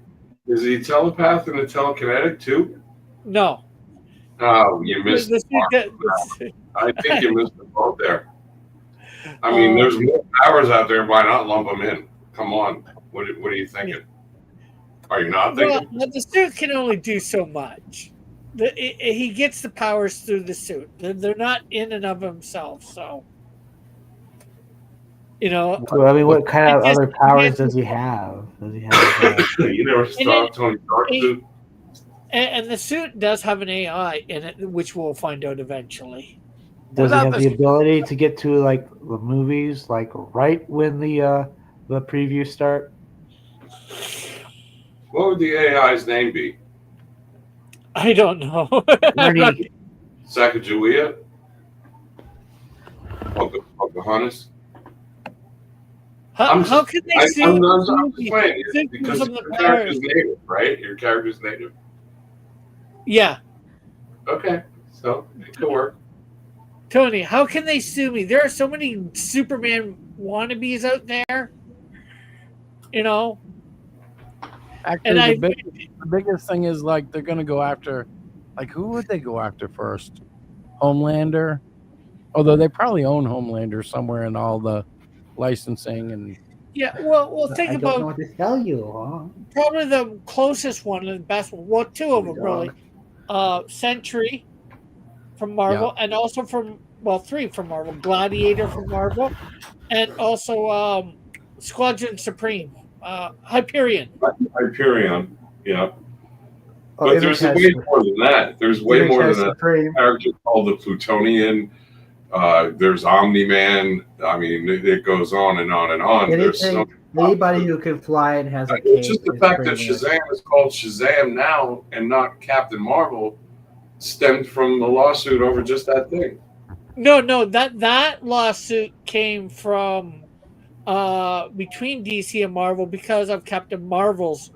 Q: Is he a telepath and a telekinetic too?
S: No.
Q: Oh, you missed the part. I think you missed the boat there. I mean, there's more powers out there. Why not lump them in? Come on. What are you thinking? Are you not thinking?
S: Well, the suit can only do so much. He gets the powers through the suit. They're not in and of himself. So,
R: Well, I mean, what kind of other powers does he have?
Q: You never saw Tony Stark's suit.
S: And the suit does have an AI in it, which we'll find out eventually.
R: Does he have the ability to get to like the movies, like right when the previews start?
Q: What would the AI's name be?
S: I don't know.
Q: Sacagawea? Pocahontas?
S: How can they see?
Q: I'm just playing because your character's native, right? Your character's native.
S: Yeah.
Q: Okay, so it could work.
S: Tony, how can they sue me? There are so many Superman wannabes out there.
O: Actually, the biggest thing is like they're going to go after, like who would they go after first? Homelander, although they probably own Homelander somewhere in all the licensing and.
S: Yeah, well, think about.
R: I don't know what to tell you. Huh?
S: Probably the closest one and the best one. Well, two of them really. Sentry, from Marvel, and also from, well, 3 from Marvel. Gladiator from Marvel, and also Squadron Supreme, Hyperion.
Q: Hyperion, yeah.
R: Oh,
Q: But
R: Image
Q: there's
R: has
Q: way more than that. There's way
R: Image
Q: more
R: has
Q: than
R: Supreme.
Q: a character called the Plutonian. There's Omni-Man. I mean, it goes on and on and on. There's so
R: Anybody who can fly and has a cape.
Q: it's just the
R: is
Q: fact that
R: pretty good.
Q: Shazam is called Shazam now and not Captain Marvel stemmed from the lawsuit over just that thing.
S: No, that lawsuit came from between DC and Marvel because of Captain Marvel's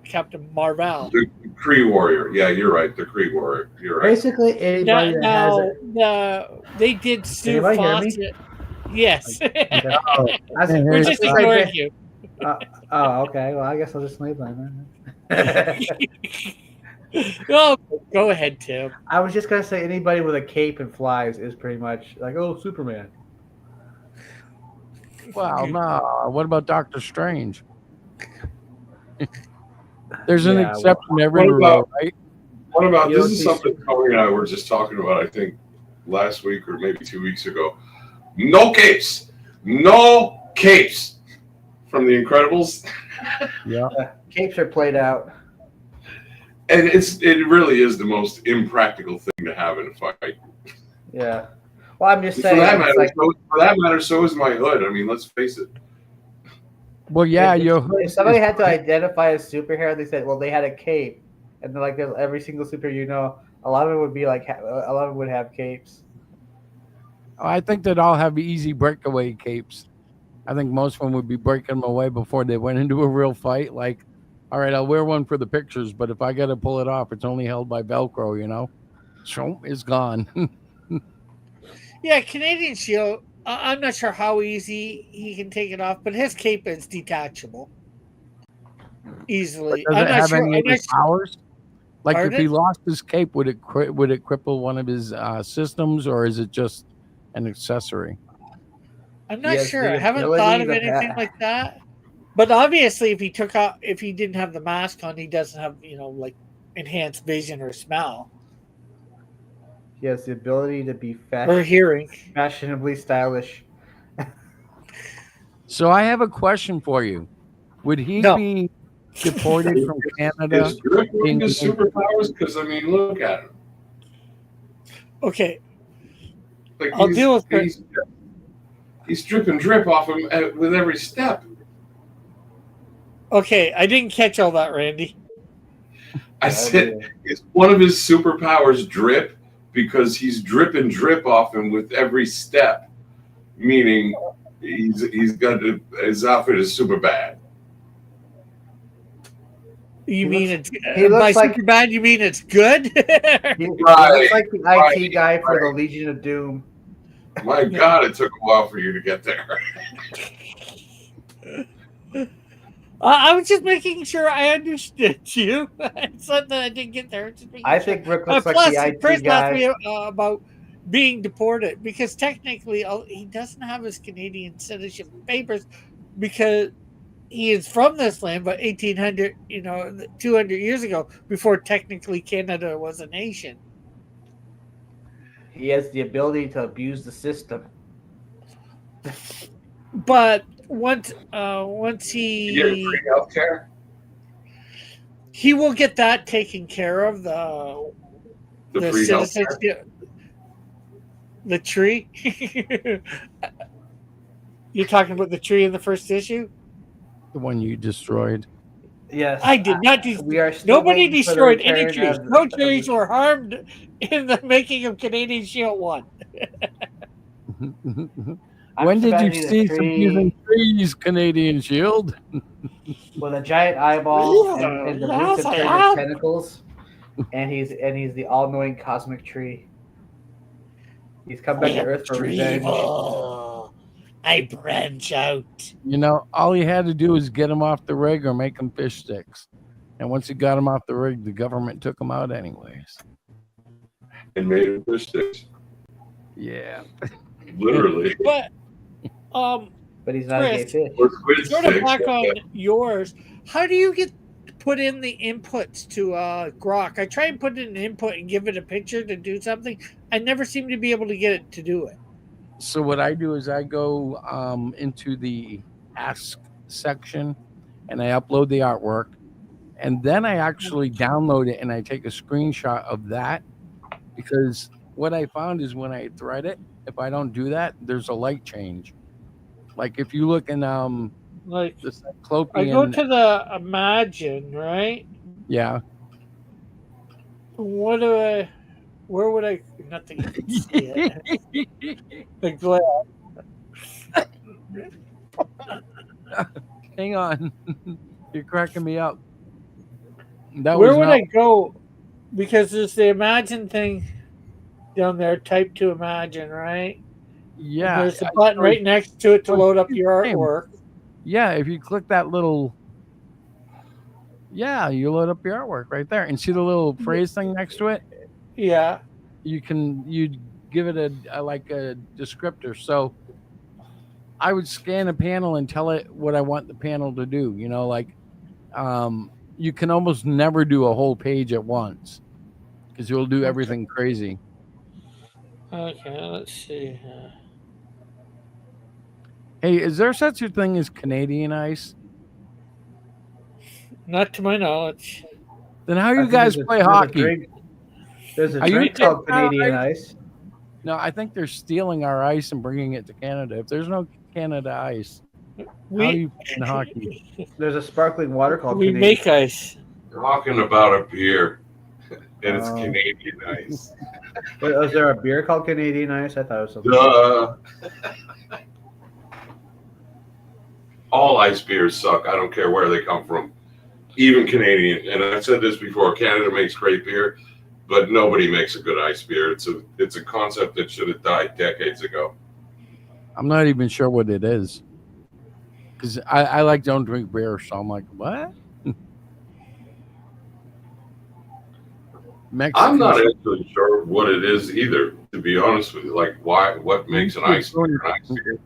S: Captain Marvel.
Q: The Kree Warrior. Yeah, you're right. The Kree Warrior. You're right.
R: Basically, anybody that has it.
S: They did sue
R: Anybody hear me?
S: Fawcett. Yes.
R: We're
S: just ignoring you.
R: Okay. Well, I guess I'll just leave then.
S: Oh, go ahead, Tim.
R: I was just gonna say anybody with a cape and flies is pretty much like, oh, Superman.
O: Well, no. What about Doctor Strange? There's an exception every rule, right?
Q: What about this? Is something Tony and I were just talking about, I think, last week or maybe 2 weeks ago. No capes. No capes from The Incredibles.
O: Yeah.
R: Capes are played out.
Q: And it really is the most impractical thing to have in a fight.
R: Yeah. Well, I'm just saying.
Q: For that matter, so is my hood. I mean, let's face it.
O: Well, yeah,
R: if somebody had to identify a superhero, they said, well, they had a cape, and then like every single superhero, a lot of it would be like a lot of them would have capes.
O: I think they'd all have easy breakaway capes. I think most of them would be breaking them away before they went into a real fight. Like, all right, I'll wear one for the pictures, but if I got to pull it off, it's only held by Velcro, you know? So it's gone.
S: Yeah, Canadian Shield, I'm not sure how easy he can take it off, but his cape is detachable easily.
O: Does it have any of his powers? Like,
S: Pardon?
O: if he lost his cape, would it cripple one of his systems, or is it just an accessory?
S: I'm not sure. I haven't thought of anything like that. But obviously, if he didn't have the mask on, he doesn't have, like enhanced vision or smell.
R: He has the ability to be
S: or hearing,
R: fashionably stylish.
O: So I have a question for you. Would he be deported from Canada?
Q: Is Drip one of his superpowers? Because, I mean, look at him.
S: Okay.
Q: Like
S: I'll deal with it.
Q: He's dripping drip off him with every step.
S: Okay, I didn't catch all that, Randy.
Q: I said, is one of his superpowers drip? Because he's dripping drip off him with every step. Meaning he's got his outfit is super bad.
S: You mean it's
R: he looks
S: by
R: like-
S: super bad? You mean it's good?
R: He looks like the IT guy for the Legion of Doom.
Q: My God, it took a while for you to get there.
S: I was just making sure I understood you. It's not that I didn't get there.
R: I think Rick looks like
S: Plus,
R: the IT
S: Chris
R: guy.
S: asked me about being deported because technically he doesn't have his Canadian citizenship papers because he is from this land, but 1800, 200 years ago, before technically Canada was a nation.
R: He has the ability to abuse the system.
S: But once
Q: You get free healthcare?
S: he will get that taken care of, the
Q: free
S: citizenship, the tree. You're talking about the tree in the first issue?
O: The one you destroyed.
R: Yes.
S: I did not.
R: We are still
S: Nobody
R: waiting for the
S: destroyed any
R: return
S: trees.
R: of the-
S: No trees were harmed in the making of Canadian Shield 1.
O: When did you
R: expecting a
O: see some
R: tree-
O: using trees, Canadian Shield?
R: with a giant eyeball
S: Yeah,
R: and the
S: yes,
R: roots that
S: I
R: turn
S: have.
R: into tentacles, and he's the all-knowing cosmic tree. He's come back to Earth for revenge.
S: I branch out.
O: You know, all he had to do was get him off the rig or make him fish sticks. And once he got him off the rig, the government took him out anyways.
Q: And made him fish sticks.
O: Yeah.
Q: Literally.
S: But
R: he's not a gay
S: Chris,
R: fish.
Q: Or squid
S: sort of
Q: sticks.
S: back on yours. How do you put in the inputs to Grok? I try and put in an input and give it a picture to do something, I never seem to be able to get it to do it.
O: So what I do is I go into the Ask section and I upload the artwork, and then I actually download it and I take a screenshot of that, because what I found is when I thread it, if I don't do that, there's a light change. Like if you look in
S: Like
O: the
S: I go
O: Cyclopian,
S: to the Imagine, right?
O: yeah.
S: What do I? Where would I? Nothing you can see it. The glare.
O: Hang on. You're cracking me up. That
S: Where
O: was
S: would
O: not
S: I go? Because there's the Imagine thing down there. Type to Imagine, right? And
O: yeah.
S: there's a button right next to it to load up your artwork.
O: Yeah, if you click that little, yeah, you load up your artwork right there, and see the little phrase thing next to it.
S: Yeah.
O: You give it a like a descriptor. So I would scan a panel and tell it what I want the panel to do. You know, like you can almost never do a whole page at once because you'll do everything crazy.
S: Okay, let's see.
O: Hey, is there such a thing as Canadian ice?
S: Not to my knowledge.
O: Then how you guys play hockey?
R: There's a
O: Are you
R: drink called
O: taking our
R: Canadian Ice.
O: No, I think they're stealing our ice and bringing it to Canada. If there's no Canada ice, how are you playing hockey?
R: There's a sparkling water called
S: We
R: Canadian.
S: make ice.
Q: Talking about a beer, and it's Canadian Ice.
R: Wait, is there a beer called Canadian Ice? I thought it was something.
Q: Duh. All ice beers suck. I don't care where they come from, even Canadian. And I've said this before: Canada makes great beer, but nobody makes a good ice beer. It's a concept that should have died decades ago.
O: I'm not even sure what it is, because I like don't drink beer, so I'm like, what? Mexican
Q: I'm not actually sure what it is either, to be honest with you. Like, what makes an ice beer an ice beer?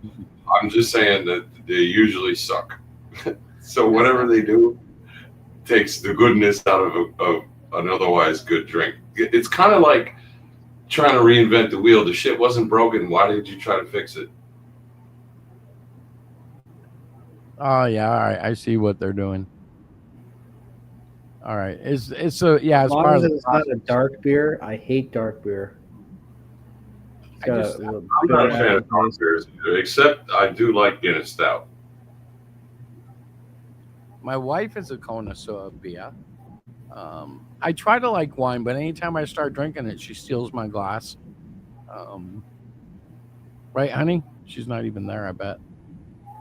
Q: I'm just saying that they usually suck. So whatever they do takes the goodness out of an otherwise good drink. It's kind of like trying to reinvent the wheel. The shit wasn't broken. Why did you try to fix it?
O: Oh yeah, all right. I see what they're doing. All right, it's a yeah.
R: As
O: It's
R: long
O: part
R: as
O: of the
R: it's not a dark beer, I hate dark beer.
Q: I'm not a fan of dark beers either, except I do like Guinness Stout.
O: My wife is a connoisseur of beer. I try to like wine, but anytime I start drinking it, she steals my glass. Right, honey? She's not even there, I bet.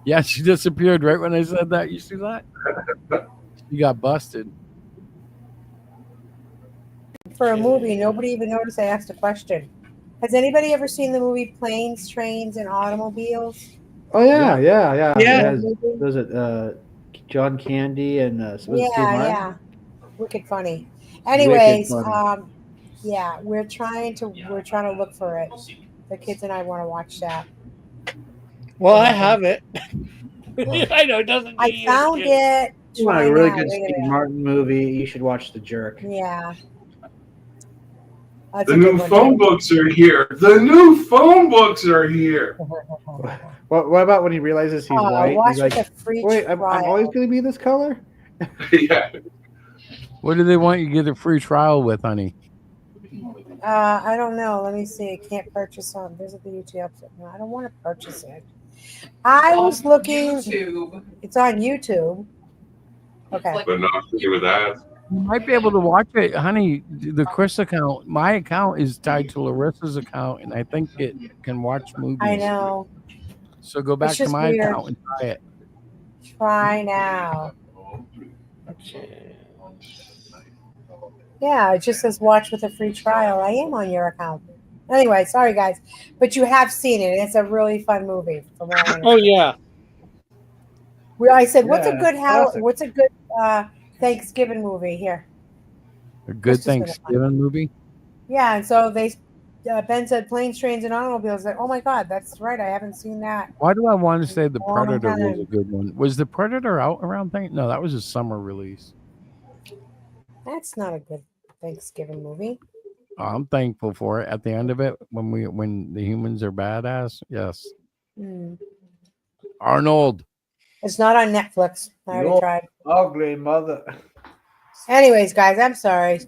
O: Yeah, she disappeared right when I said that. You see that? She got busted.
P: For a movie, nobody even noticed I asked a question. Has anybody ever seen the movie Planes, Trains, and Automobiles?
R: Oh yeah.
P: Yeah.
R: Was it John Candy and was it Steve Martin?
P: Yeah. Wicked funny. Anyways,
R: Wicked funny.
P: yeah, we're trying to look for it. The kids and I want to watch that.
S: Well, I have it. I know it doesn't.
P: I found it.
R: You want a really good Steve Martin movie? You should watch The Jerk.
P: Yeah.
Q: The new phone books are here. The new phone books are here.
R: What about when he realizes he's white?
P: Watch
R: He's like,
P: with a free
R: wait, I'm always going to be this color?
Q: Yeah.
O: What do they want you to get a free trial with, honey?
P: I don't know. Let me see. Can't purchase on. Visit the YouTube episode. No, I don't want to purchase it. I was looking.
T: YouTube.
P: It's on YouTube. Okay.
Q: But not with ads.
O: You might be able to watch it, honey. The Chris account, my account is tied to Larissa's account, and I think it can watch movies.
P: I know.
O: So go back
P: It's
O: to
P: just
O: my
P: weird.
O: account and try it.
P: Try now. Yeah, it just says watch with a free trial. I am on your account. Anyway, sorry guys, but you have seen it. It's a really fun movie. From what I
S: Oh yeah.
P: I said, what's a
R: Yeah,
P: good
R: classic.
P: what's a good Thanksgiving movie here?
O: A good
P: This is gonna be
O: Thanksgiving movie.
P: Yeah, and so they Ben said Planes, Trains, and Automobiles. Like, oh my God, that's right. I haven't seen that.
O: Why do I want to say The
P: Long
O: Predator was
P: time.
O: a good one? Was The Predator out around No, that was a summer release.
P: That's not a good Thanksgiving movie.
O: I'm thankful for it. At the end of it, when the humans are badass, yes.
P: Hmm.
O: Arnold.
P: It's not on Netflix. I already
R: You're
P: tried.
R: ugly mother.
P: Anyways, guys, I'm sorry.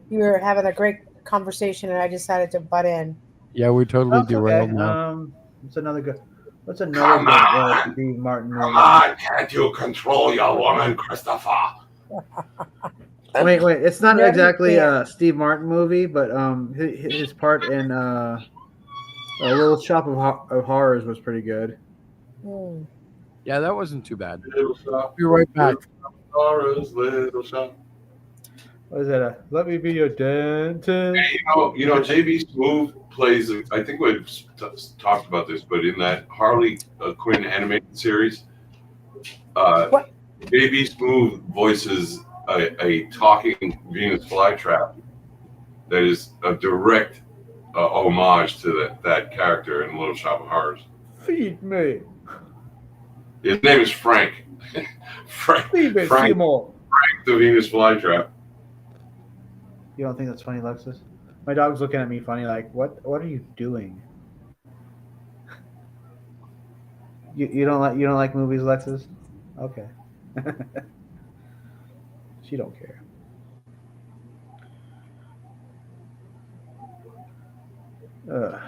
P: You were having a great conversation, and I decided to butt in.
O: Yeah, we totally
R: That's okay.
O: derailed now.
R: What's another good? What's another
Q: Come
R: good
Q: on.
R: Steve Martin movie?
Q: Come on, can't you control your woman, Christopher?
R: Wait. It's not
P: No, you
R: exactly
P: can't.
R: a Steve Martin movie, but his part in A Little Shop of Horrors was pretty good.
P: Hmm.
O: Yeah, that wasn't too bad.
Q: Little shop,
O: Be right back.
Q: little shop.
R: What is that? Let me be your dentist.
Q: Hey, you know, JB Smoove plays. I think we've talked about this, but in that Harley Quinn animated series, JB Smoove voices a talking Venus flytrap that is a direct homage to that character in Little Shop of Horrors.
R: Feed me.
Q: His name is Frank. Frank the Venus flytrap.
R: You don't think that's funny, Lexus? My dog's looking at me funny, like, what are you doing? You don't like movies, Lexus? Okay. She don't care. Ugh.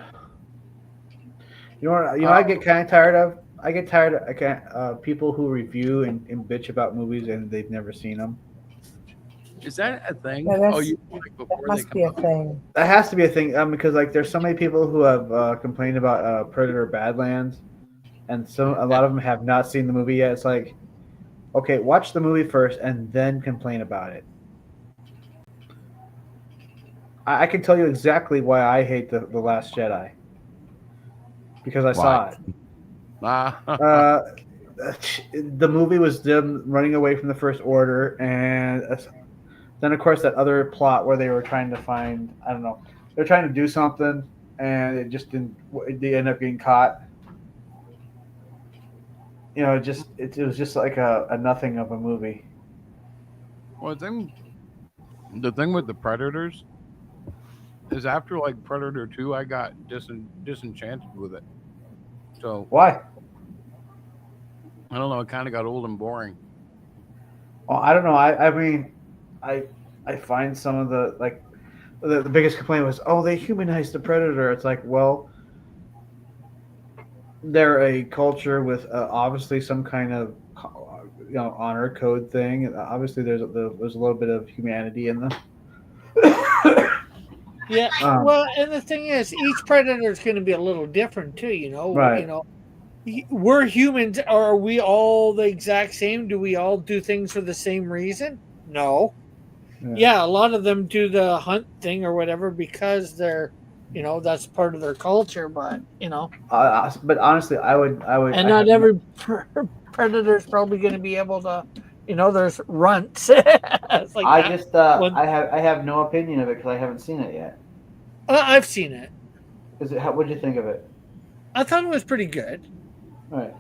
R: You know what I get kind of tired of? I get tired of people who review and bitch about movies and they've never seen them.
O: Is that a thing?
P: Yeah,
O: Oh, you like
P: that
O: before they
P: must be a thing.
R: That has to be a thing because like there's so many people who have complained about Predator Badlands, and a lot of them have not seen the movie yet. It's like, okay, watch the movie first and then complain about it. I can tell you exactly why I hate the Last Jedi. Because I saw it. The movie was them running away from the First Order, and then of course that other plot where they were trying to find, I don't know, they're trying to do something, and it just didn't. They end up getting caught. You know, it was just like a nothing of a movie.
O: Well, the thing with the Predators is after like Predator 2, I got disenchanted with it. So
R: why?
O: I don't know. It kind of got old and boring.
R: Well, I don't know. I mean, I find some of the biggest complaint was, oh, they humanized the Predator. It's like, well, they're a culture with obviously some kind of honor code thing. Obviously, there's a little bit of humanity in them.
S: Yeah, well, and the thing is, each predator is going to be a little different too. You know,
R: Right.
S: You know, we're humans. Are we all the exact same? Do we all do things for the same reason? No. Yeah, a lot of them do the hunt thing or whatever because they're, that's part of their culture. But
R: but honestly, I would,
S: and not every predator is probably going to be able to. There's runts. It's like
R: I
S: that.
R: just I have no opinion of it because I haven't seen it yet.
S: I've seen it.
R: What'd you think of it?
S: I thought it was pretty good.
R: All right.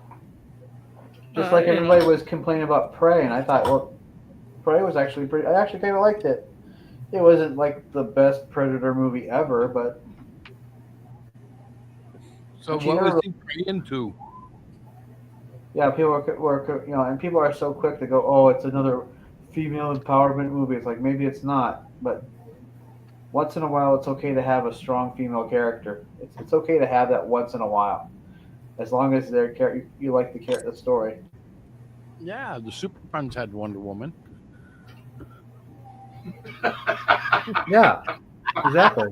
R: Just like everybody was complaining about Prey, and I thought, well, Prey was actually pretty. I actually kind of liked it. It wasn't like the best Predator movie ever, but.
O: So what was he praying to?
R: Yeah, people were and people are so quick to go, oh, it's another female empowerment movie. It's like, maybe it's not, but once in a while, it's okay to have a strong female character. It's okay to have that once in a while, as long as you like the story.
O: Yeah, the Super Friends had Wonder Woman.
R: Yeah, exactly.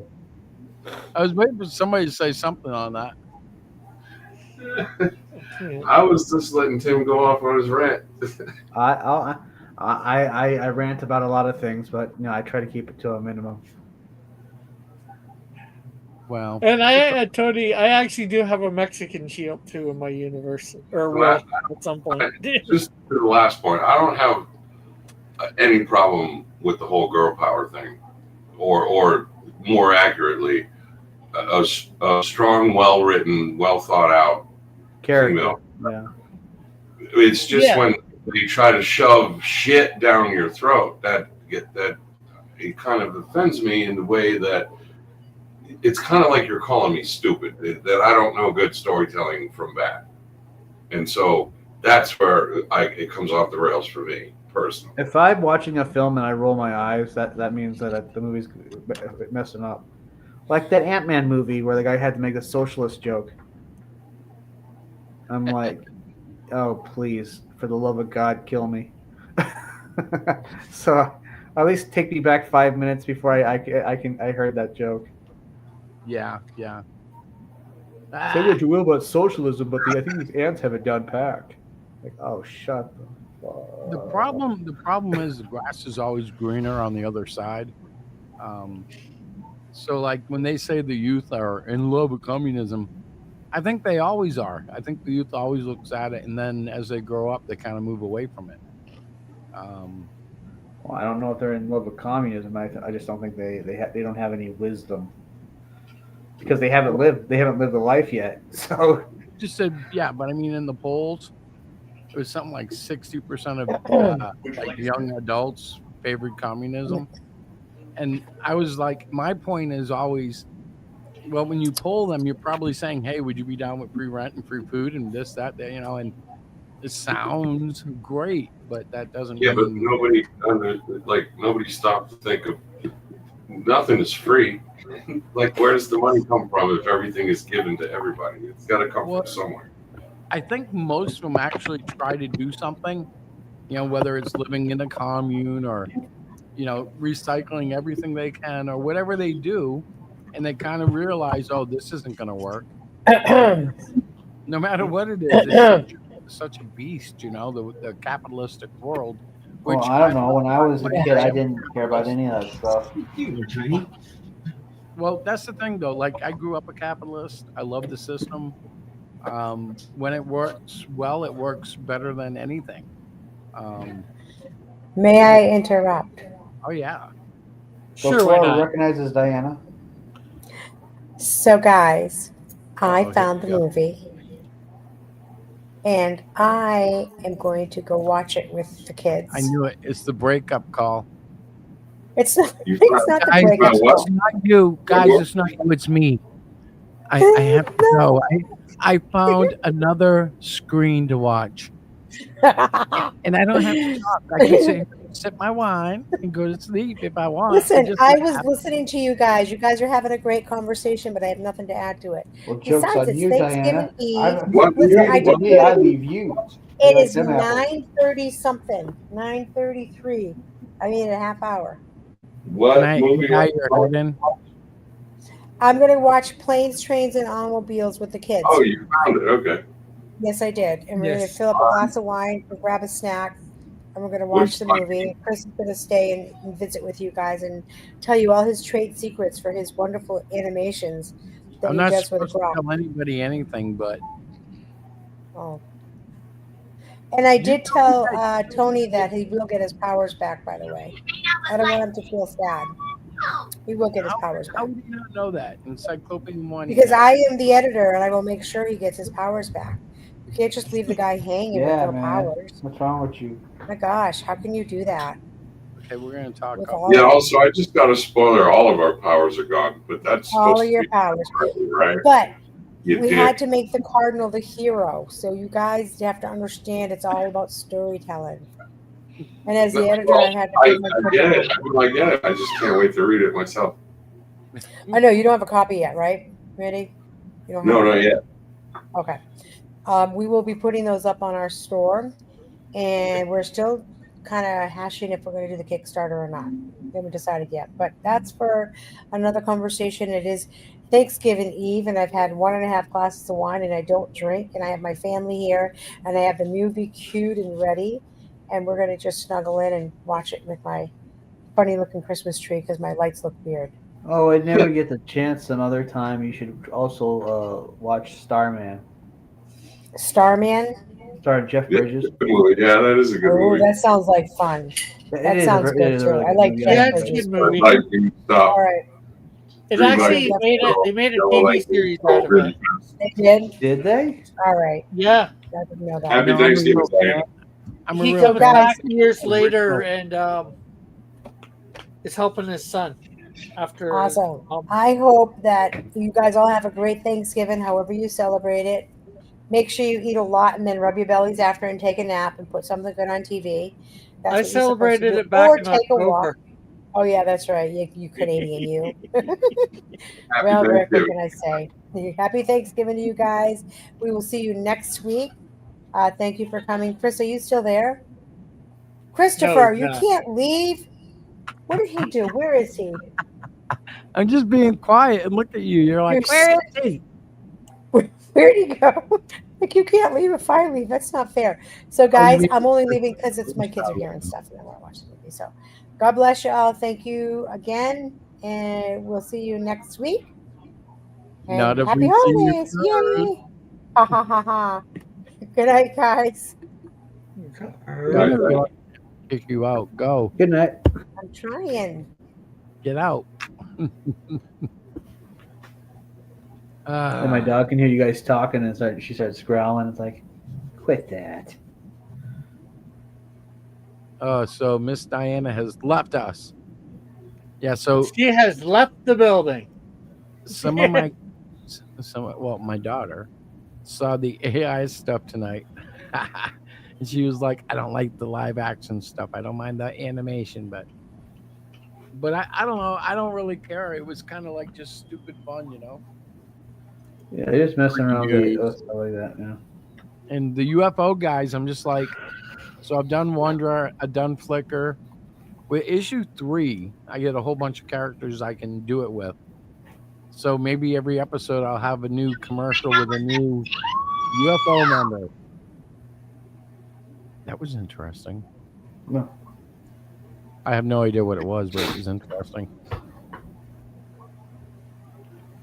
O: I was waiting for somebody to say something on that.
Q: I was just letting Tim go off on his rant.
R: I rant about a lot of things, but I try to keep it to a minimum.
O: Wow.
S: And I actually do have a Mexican shield too in my universe, or will at some point.
Q: Just to the last point, I don't have any problem with the whole girl power thing, or more accurately, a strong, well written, well thought out
R: character.
Q: Female. Yeah. It's just when you try to shove shit down your throat that it kind of offends me in the way that it's kind of like you're calling me stupid, that I don't know good storytelling from bad. And so that's where it comes off the rails for me personally.
R: If I'm watching a film and I roll my eyes, that means that the movie's messing up. Like that Ant-Man movie where the guy had to make a socialist joke. I'm like, oh please, for the love of God, kill me. So at least take me back 5 minutes before I heard that joke.
O: Yeah, yeah.
R: Say what you will about socialism, but I think these ants have it down packed. Like, oh, shut the fuck.
O: The problem is the grass is always greener on the other side. So like when they say the youth are in love with communism, I think they always are. I think the youth always looks at it, and then as they grow up, they kind of move away from it.
R: Well, I don't know if they're in love with communism. I just don't think they don't have any wisdom because they haven't lived the life yet. So
O: just said, yeah, but I mean, in the polls, it was something like 60% of like young adults favored communism, and I was like, my point is always, well, when you poll them, you're probably saying, hey, would you be down with free rent and free food and this, that, you know, and it sounds great, but that doesn't
Q: Yeah, but
O: mean...
Q: nobody stopped to think of nothing is free. Like, where does the money come from if everything is given to everybody? It's got to come from somewhere.
O: I think most of them actually try to do something, you know, whether it's living in a commune or, you know, recycling everything they can or whatever they do, and they kind of realize, oh, this isn't going to work. No matter what it is, it's such a beast, you know, the capitalistic world. Which
R: well, I don't know. When I was a kid, I didn't care about any of that stuff.
O: Well, that's the thing, though. Like, I grew up a capitalist. I love the system. When it works well, it works better than anything.
P: May I interrupt?
O: Oh, yeah.
R: Sure, why not? Recognizes Diana.
P: So, guys, I found the movie, and I am going to go watch it with the kids.
O: I knew it. It's the breakup call.
P: It's not. It's not the breakup call.
O: It's not you, guys. It's not you. It's me. I have to go. I found another screen to watch, and I don't have to talk. I can sip my wine and go to sleep if I want.
P: Listen, I was listening to you guys. You guys are having a great conversation, but I have nothing to add to it.
R: Well, joke's
P: Besides,
R: on
P: it's
R: you,
P: Thanksgiving
R: Diana.
P: Eve. Listen,
R: I leave you.
P: It is 9:30 something. 9:33. I mean, a half hour.
Q: What movie?
P: I'm going to watch Planes, Trains, and Automobiles with the kids.
Q: Oh, you found it. Okay.
P: Yes, I did. And we're going to fill up a glass of wine, grab a snack, and we're going to watch the movie. Chris is going to stay and visit with you guys and tell you all his trade secrets for his wonderful animations that
O: I'm
P: he
O: not
P: does with a
O: supposed to
P: grok.
O: tell anybody anything, but...
P: Oh. And I did tell Tony that he will get his powers back, by the way. I don't want him to feel sad. He will get his powers back.
O: How would you not know that? In Cyclopian 1.
P: Because I am the editor, and I will make sure he gets his powers back. You can't just leave the guy hanging with no powers.
R: What's wrong with you?
P: My gosh, how can you do that?
O: Okay, we're going to talk.
Q: Yeah, also, I just got a spoiler. All of our powers are gone, but that's
P: all of your powers.
Q: Right?
P: But
Q: we
P: had to make the Cardinal the hero. So you guys have to understand it's all about storytelling. And as the editor, I had to.
Q: I get it. I get it. I just can't wait to read it myself.
P: I know you don't have a copy yet, right? Ready? You don't have
Q: not yet.
P: Okay. We will be putting those up on our store, and we're still kind of hashing if we're going to do the Kickstarter or not. We haven't decided yet, but that's for another conversation. It is Thanksgiving Eve, and I've had 1.5 glasses of wine, and I don't drink, and I have my family here, and I have the movie queued and ready, and we're going to just snuggle in and watch it with my funny-looking Christmas tree because my lights look weird.
R: Oh, I never get the chance. Another time, you should also watch Starman.
P: Starman?
R: Starring Jeff Bridges.
Q: Yeah, that is a good movie.
P: That sounds like fun. That sounds good too. I like Jeff Bridges.
S: Movie.
P: All right.
S: It actually they made a TV series out of it.
P: They did?
R: Did they?
P: All right.
S: Yeah.
P: I didn't know that.
Q: Happy Thanksgiving.
S: He comes back years later and is helping his son. after.
P: Awesome. I hope that you guys all have a great Thanksgiving, however you celebrate it. Make sure you eat a lot and then rub your bellies after and take a nap and put something good on TV. That's
S: I
P: what you're supposed to
S: celebrated
P: do.
S: it back
P: Or
S: in
P: take a walk.
S: October.
P: Oh yeah, that's right. You Canadian, you.
Q: Happy
P: Well, Rick, what
Q: Thanksgiving.
P: can I say? Happy Thanksgiving to you guys. We will see you next week. Thank you for coming. Chris, are you still there? Christopher, you
S: No.
P: can't leave. What did he do? Where is he?
O: I'm just being quiet and look at you. You're like,
P: You're
O: where is he?
P: Where'd he go? Like, you can't leave if I leave. That's not fair. So,
O: Oh, you
P: guys,
O: mean-
P: I'm only leaving because it's my kids are here and stuff, and I want to watch the movie. So, God bless you all. Thank you again, and we'll see you next week. And
O: Not if
P: happy
O: we see you
P: holidays!
O: first.
P: Yay! Ha ha ha ha! Good night, guys.
O: Kick you out. Go.
R: Good night.
P: I'm trying.
O: Get out.
R: And my dog can hear you guys talking, and she starts growling. It's like, quit that.
O: So Miss Diana has left us. Yeah, so
S: She has left the building.
O: some of my my daughter saw the AI stuff tonight. And she was like, I don't like the live action stuff. I don't mind the animation, but I don't know. I don't really care. It was kind of like just stupid fun, you know.
R: Yeah, they're just messing around with stuff like that. Yeah.
O: And the UFO guys, I'm just like, so I've done Wanderer, I've done Flicker. With issue 3, I get a whole bunch of characters I can do it with. So maybe every episode I'll have a new commercial with a new UFO member. That was interesting.
R: No.
O: I have no idea what it was, but it was interesting.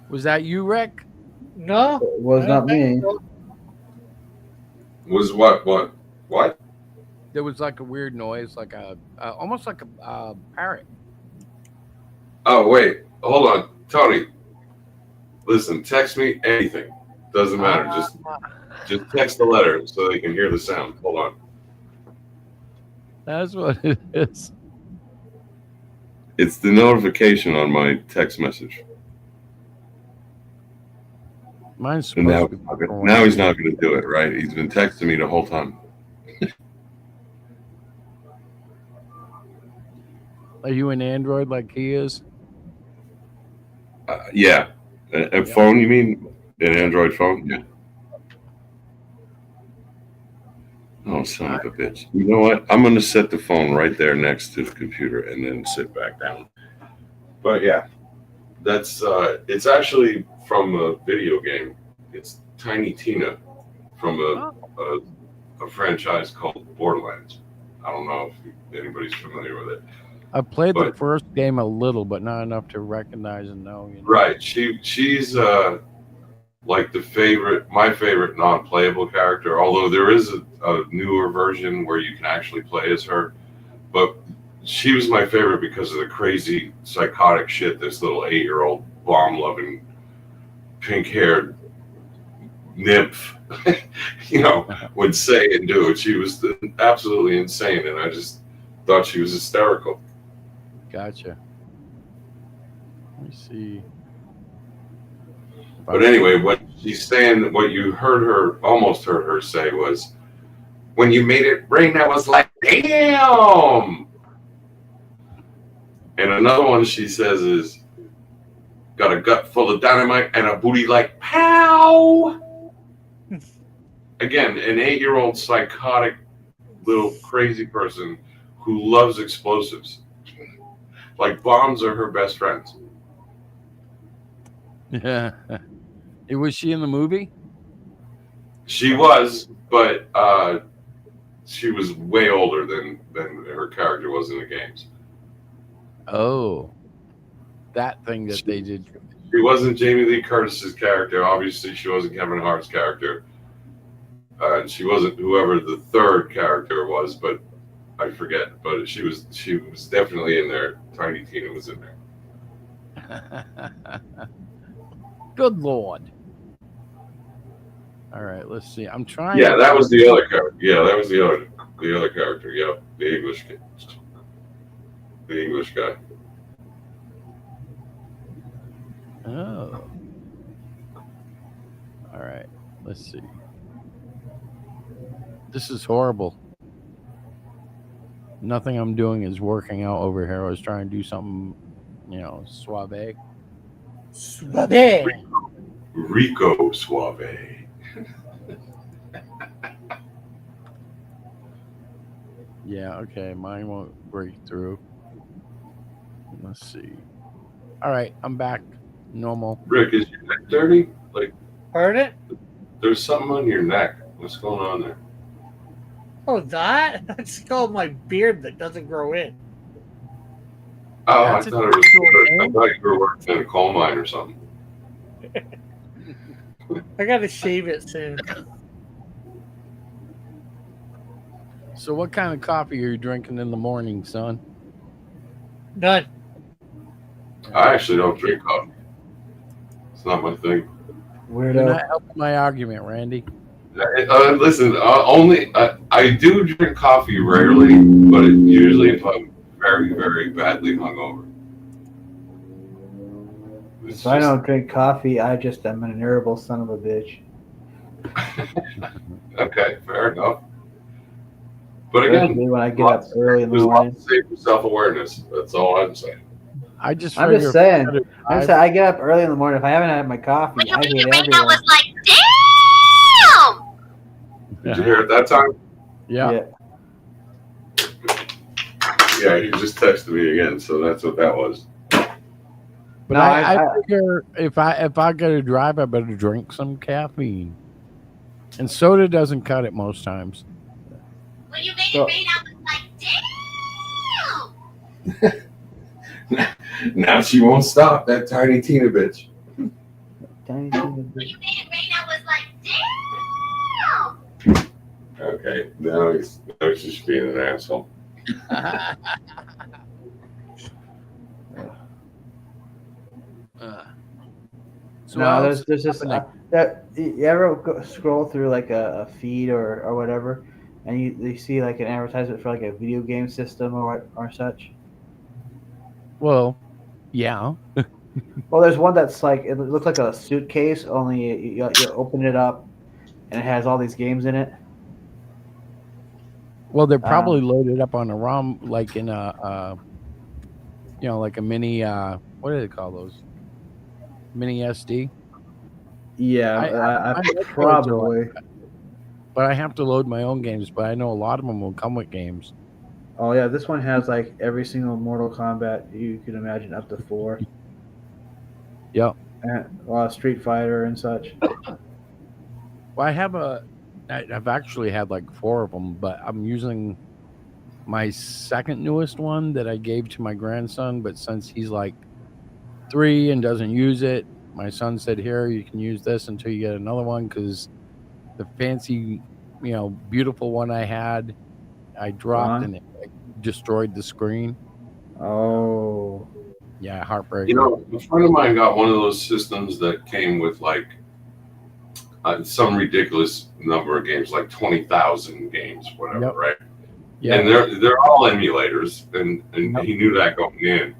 O: Was that you, Rick?
S: No.
R: It was not me.
Q: Was what?
O: There was like a weird noise, like almost like a parrot.
Q: Oh, wait. Hold on. Tony, listen, text me anything. Doesn't matter. Just text the letter so they can hear the sound. Hold on.
O: That's what it is.
Q: It's the notification on my text message.
O: Mine's
Q: And now he's not going to do it, right? He's been texting me the whole time.
O: Are you an Android like he is?
Q: Yeah. A phone, you mean? An Android phone? Yeah. Oh, son of a bitch. You know what? I'm going to set the phone right there next to the computer and then sit back down. But yeah, that's it's actually from a video game. It's Tiny Tina from a franchise called Borderlands. I don't know if anybody's familiar with it.
O: I played the first game a little, but not enough to recognize and know. You know?
Q: Right. She's like my favorite non-playable character, although there is a newer version where you can actually play as her. But she was my favorite because of the crazy psychotic shit this little 8-year-old bomb-loving, pink-haired nymph, would say and do. She was absolutely insane, and I just thought she was hysterical.
O: Gotcha. Let me see.
Q: But anyway, what she's saying, what you almost heard her say was, when you made it rain, I was like, damn. And another one she says is, got a gut full of dynamite and a booty like pow. Again, an 8-year-old psychotic little crazy person who loves explosives. Like bombs are her best friends.
O: Yeah. Was she in the movie?
Q: She was, but she was way older than her character was in the games.
O: Oh, that thing that they did.
Q: She wasn't Jamie Lee Curtis's character. Obviously, she wasn't Kevin Hart's character. She wasn't whoever the third character was, but I forget. But she was definitely in there. Tiny Tina was in there.
O: Good Lord. All right, let's see. I'm trying.
Q: Yeah, that was the other character. Yeah, that was the other character. Yeah, the English guy.
O: Oh. All right. Let's see. This is horrible. Nothing I'm doing is working out over here. I was trying to do something, suave.
P: Suave.
Q: Rico Suave.
O: Yeah, okay. Mine won't break through. Let's see. All right, I'm back. Normal.
Q: Rick, is your neck dirty? Like,
S: Heard it?
Q: there's something on your neck. What's going on there?
S: Oh, that? That's called my beard that doesn't grow in.
Q: Oh,
S: That's
Q: I thought it was. I thought you were working in a coal mine or something.
S: I gotta shave it soon.
O: So, what kind of coffee are you drinking in the morning, son?
S: None.
Q: I actually don't drink coffee. It's not my thing.
O: You're not helping my argument, Randy.
Q: Listen, I do drink coffee rarely, but usually if I'm very, very badly hungover.
R: If I don't drink coffee, I just am an irritable son of a bitch.
Q: Okay, fair enough. But again,
R: Especially when I get up early in the
Q: there's
R: morning.
Q: lots to say for self-awareness. That's all I'm saying.
O: I'm just
R: saying. I get up early in the morning. If I haven't had my coffee, I hate everyone.
Q: Did you hear it that time?
O: Yeah.
Q: Yeah, he just texted me again, so that's what that was.
O: But I figure if I gotta drive, I better drink some caffeine. And soda doesn't cut it most times.
L: When you made it rain, I was like, damn!
Q: Now she won't stop, that tiny Tina bitch.
R: Tiny Tina bitch.
L: When you made it rain, I was like, damn!
Q: Okay, now he's just being an asshole.
O: So
R: No, there's this that you ever scroll through like a feed or whatever, and you see like an advertisement for like a video game system or such.
O: Well, yeah.
R: Well, there's one that's like it looks like a suitcase, only you open it up, and it has all these games in it.
O: Well, they're probably loaded up on a ROM, like in a, like a mini. What do they call those? Mini SD.
R: Yeah, I probably.
O: But I have to load my own games. But I know a lot of them will come with games.
R: Oh yeah, this one has like every single Mortal Kombat you could imagine, up to 4.
O: Yep.
R: And a lot of Street Fighter and such.
O: Well, I've actually had like 4 of them, but I'm using my second newest one that I gave to my grandson. But since he's like 3 and doesn't use it, my son said, "Here, you can use this until you get another one," because the fancy, beautiful one I had, I dropped and it destroyed the screen.
R: Oh.
O: Yeah, heartbreaking.
Q: A friend of mine got one of those systems that came with like some ridiculous number of games, like 20,000 games, whatever, right?
O: Yeah.
Q: And they're all emulators, and he knew that going in.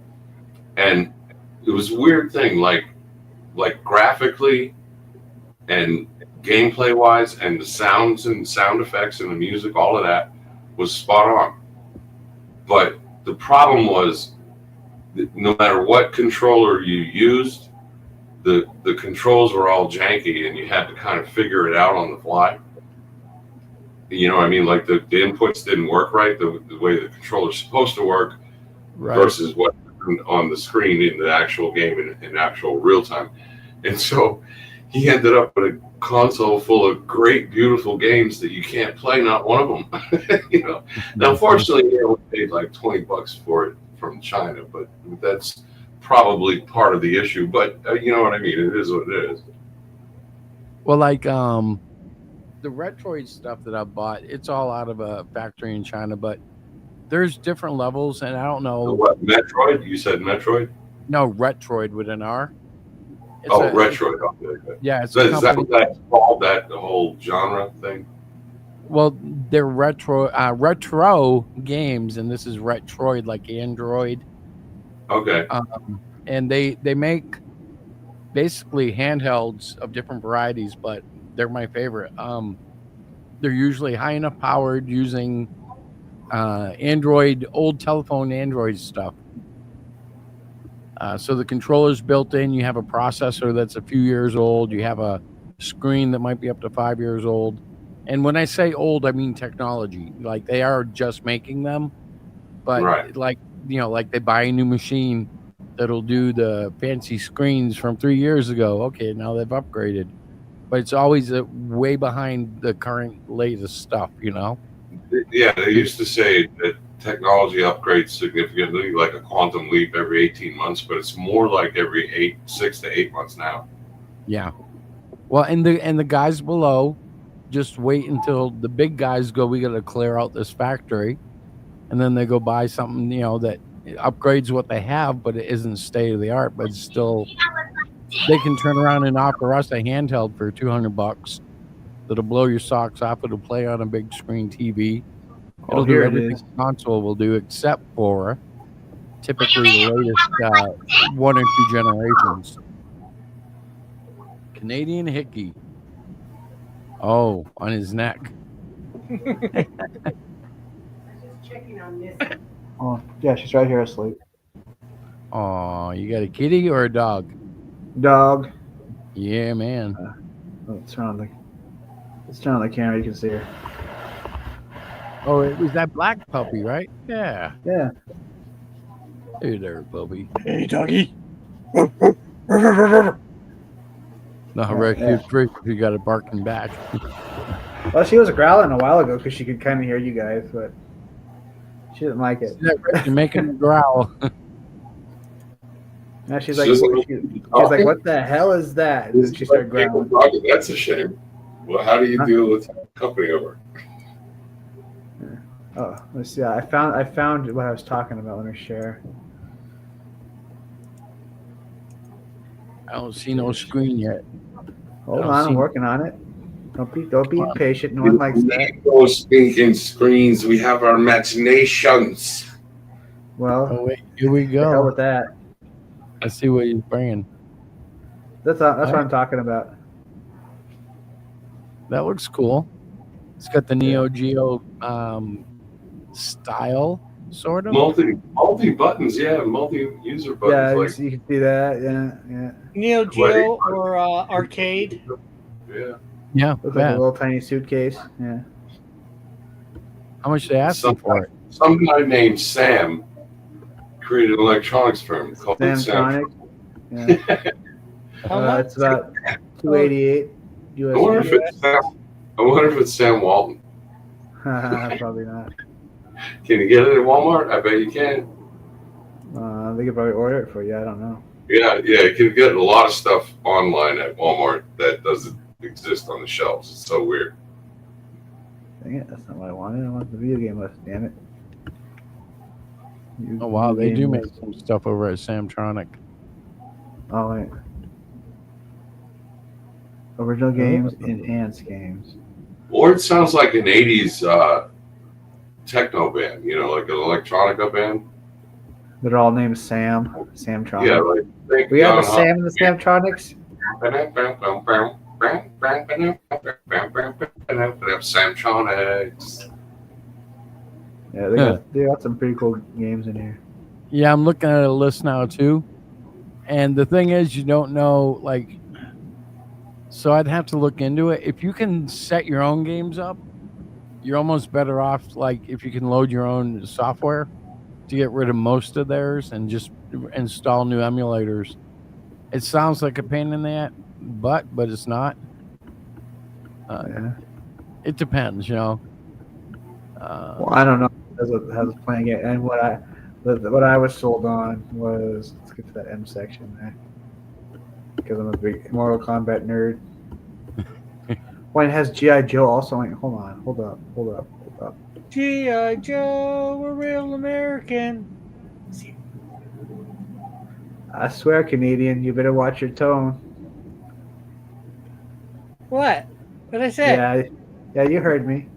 Q: And it was a weird thing, like graphically and gameplay wise, and the sounds and sound effects and the music, all of that was spot on. But the problem was that no matter what controller you used, the controls were all janky, and you had to kind of figure it out on the fly. You know what I mean? Like the inputs didn't work right, the way the controller's supposed to work, versus what on the screen in the actual game in actual real time. And so he ended up with a console full of great, beautiful games that you can't play, not one of them. Now, fortunately, we paid like $20 for it from China, but that's probably part of the issue. But you know what I mean? It is what it is.
O: Well, like the Retroid stuff that I bought, it's all out of a factory in China, but there's different levels, and I don't know.
Q: What, Metroid? You said Metroid?
O: No, Retroid with an R.
Q: Retroid. Okay.
O: Yeah, it's
Q: is that what that's called, that whole genre thing?
O: Well, they're retro games, and this is Retroid, like Android.
Q: Okay.
O: And they make basically handhelds of different varieties, but they're my favorite. They're usually high enough powered using Android, old telephone Android stuff. So the controller's built in. You have a processor that's a few years old. You have a screen that might be up to 5 years old. And when I say old, I mean technology. Like they are just making them, but like they buy a new machine that'll do the fancy screens from 3 years ago. Okay, now they've upgraded, but it's always way behind the current latest stuff.
Q: Yeah, they used to say that technology upgrades significantly, like a quantum leap every 18 months, but it's more like every 6 to 8 months now.
O: Yeah. Well, and the guys below just wait until the big guys go, we got to clear out this factory. And then they go buy something, that upgrades what they have, but it isn't state of the art, but it's still, they can turn around and offer us a handheld for $200 that'll blow your socks off. It'll play on a big screen TV. It'll do everything the console will do, except for typically the latest 1 or 2 generations. Canadian Hickey. Oh, on his neck.
R: Oh, yeah, she's right here asleep.
O: Oh, you got a kitty or a dog?
R: Dog.
O: Yeah, man.
R: Let's turn on the camera. You can see her.
O: Oh, it was that black puppy, right? Yeah.
R: Yeah.
O: Hey there, puppy.
S: Hey, doggy.
O: No, Rick, you're free if you got it barking back.
R: Well, she was growling a while ago because she could kind of hear you guys, but she didn't like it.
O: Yeah, Rick, you're making her growl.
R: Now she's like, what the hell is that? And she started growling.
Q: That's a shame. Well, how do you deal with company over?
R: Oh, let's see. I found what I was talking about. Let me share.
O: I don't see no screen yet.
R: Hold on, I'm working on it. Don't be impatient. No one likes that.
Q: Those stinking screens. We have our imaginations.
R: Well,
O: wait, here we go.
R: The hell with that.
O: Let's see what he's bringing.
R: That's what I'm talking about.
O: That looks cool. It's got the Neo Geo style, sort of.
Q: Multi buttons, multi-user buttons.
R: Yeah,
Q: like,
R: you can do that. Yeah.
S: Neo Geo or arcade.
Q: Yeah.
O: Yeah.
R: Looks like a little tiny suitcase. Yeah.
O: How much they asking for it?
Q: Some guy named Sam created an electronics firm called
R: Samtronic. Yeah. It's about $288 USD.
Q: I wonder if it's Sam Walton.
R: Probably not.
Q: Can you get it at Walmart? I bet you can.
R: They could probably order it for you. I don't know.
Q: Yeah, you can get a lot of stuff online at Walmart that doesn't exist on the shelves. It's so weird.
R: Dang it, that's not what I wanted. I want the video game list, damn it.
O: Oh, wow, they do make some stuff over at Samtronic.
R: Oh, wait. Original games, enhanced games.
Q: Or it sounds like an 80s techno band, like an electronica band.
R: They're all named Samtronic.
Q: Yeah, like
R: we have a Sam in the Samtronics.
Q: Samtronics.
R: Yeah, they got some pretty cool games in here.
O: Yeah, I'm looking at a list now too. And the thing is, you don't know, so I'd have to look into it. If you can set your own games up, you're almost better off, if you can load your own software to get rid of most of theirs and just install new emulators. It sounds like a pain in the butt, but it's not. It depends,
R: Well, I don't know how to playing it, and what I was sold on was, let's get to that M section there, because I'm a big Mortal Kombat nerd. Well, it has G.I. Joe also. Hold up.
S: G.I. Joe, we're real American.
R: I swear, Canadian, you better watch your tone.
S: What? What did I say?
R: Yeah, you heard me.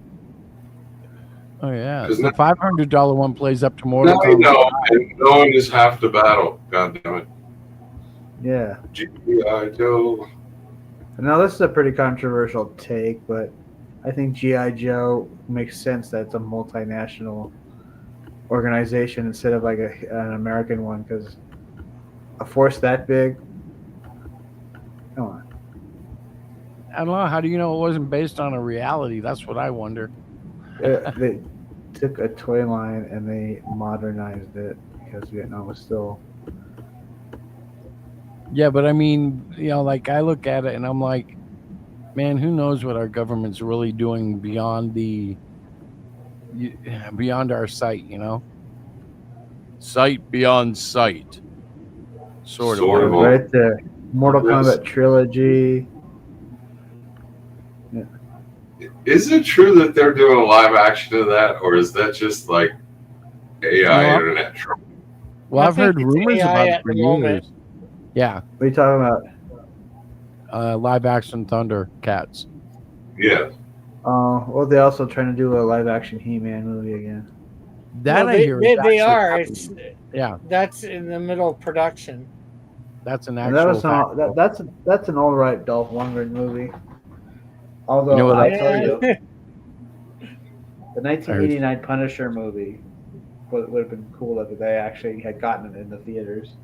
O: Oh, yeah. The $500 one plays up to Mortal
Q: Kombat. No, and knowing is half the battle. God damn it.
R: Yeah.
Q: G.I. Joe.
R: Now this is a pretty controversial take, but I think G.I. Joe makes sense that it's a multinational organization instead of like an American one, because a force that big, come on.
O: I don't know. How do you know it wasn't based on a reality? That's what I wonder.
R: They took a toy line and they modernized it because Vietnam was still.
O: Yeah, but I mean, like I look at it and I'm like, man, who knows what our government's really doing beyond our sight, Sight beyond sight. Sort of.
R: Right there. Mortal Kombat trilogy. Yeah.
Q: Is it true that they're doing a live action of that, or is that just like AI internet troll?
O: Well, I've heard rumors about it for
S: years.
O: Yeah.
R: What are you talking
O: about? Live action Thundercats.
Q: Yeah.
R: Well, they're also trying to do a live action He-Man movie again.
O: That
S: well,
O: I hear.
S: They are. It's,
O: yeah.
S: That's in the middle of production.
O: That's an
R: And
O: actual.
R: that's an all right Dolph Lundgren movie. Although
O: You know what
R: I tell you, the 1989 Punisher movie would have been cool if they actually had gotten it in the theaters.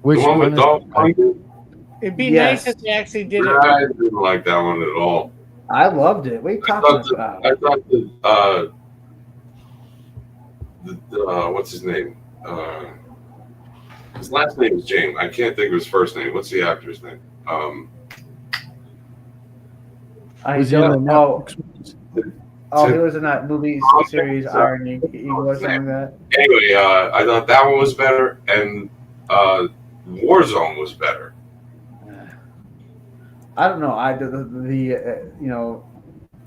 O: Which
Q: the one with Dolph Lundgren?
S: It'd be nice if they actually did it.
Q: I didn't like that one at all.
R: I loved it. What are you talking about?
Q: I thought what's his name? His last name is James. I can't think of his first name. What's the actor's name?
R: I don't know. Oh, he was in that movie series Iron Eagle or something like that.
Q: Anyway, I thought that one was better, and Warzone was better.
R: I don't know.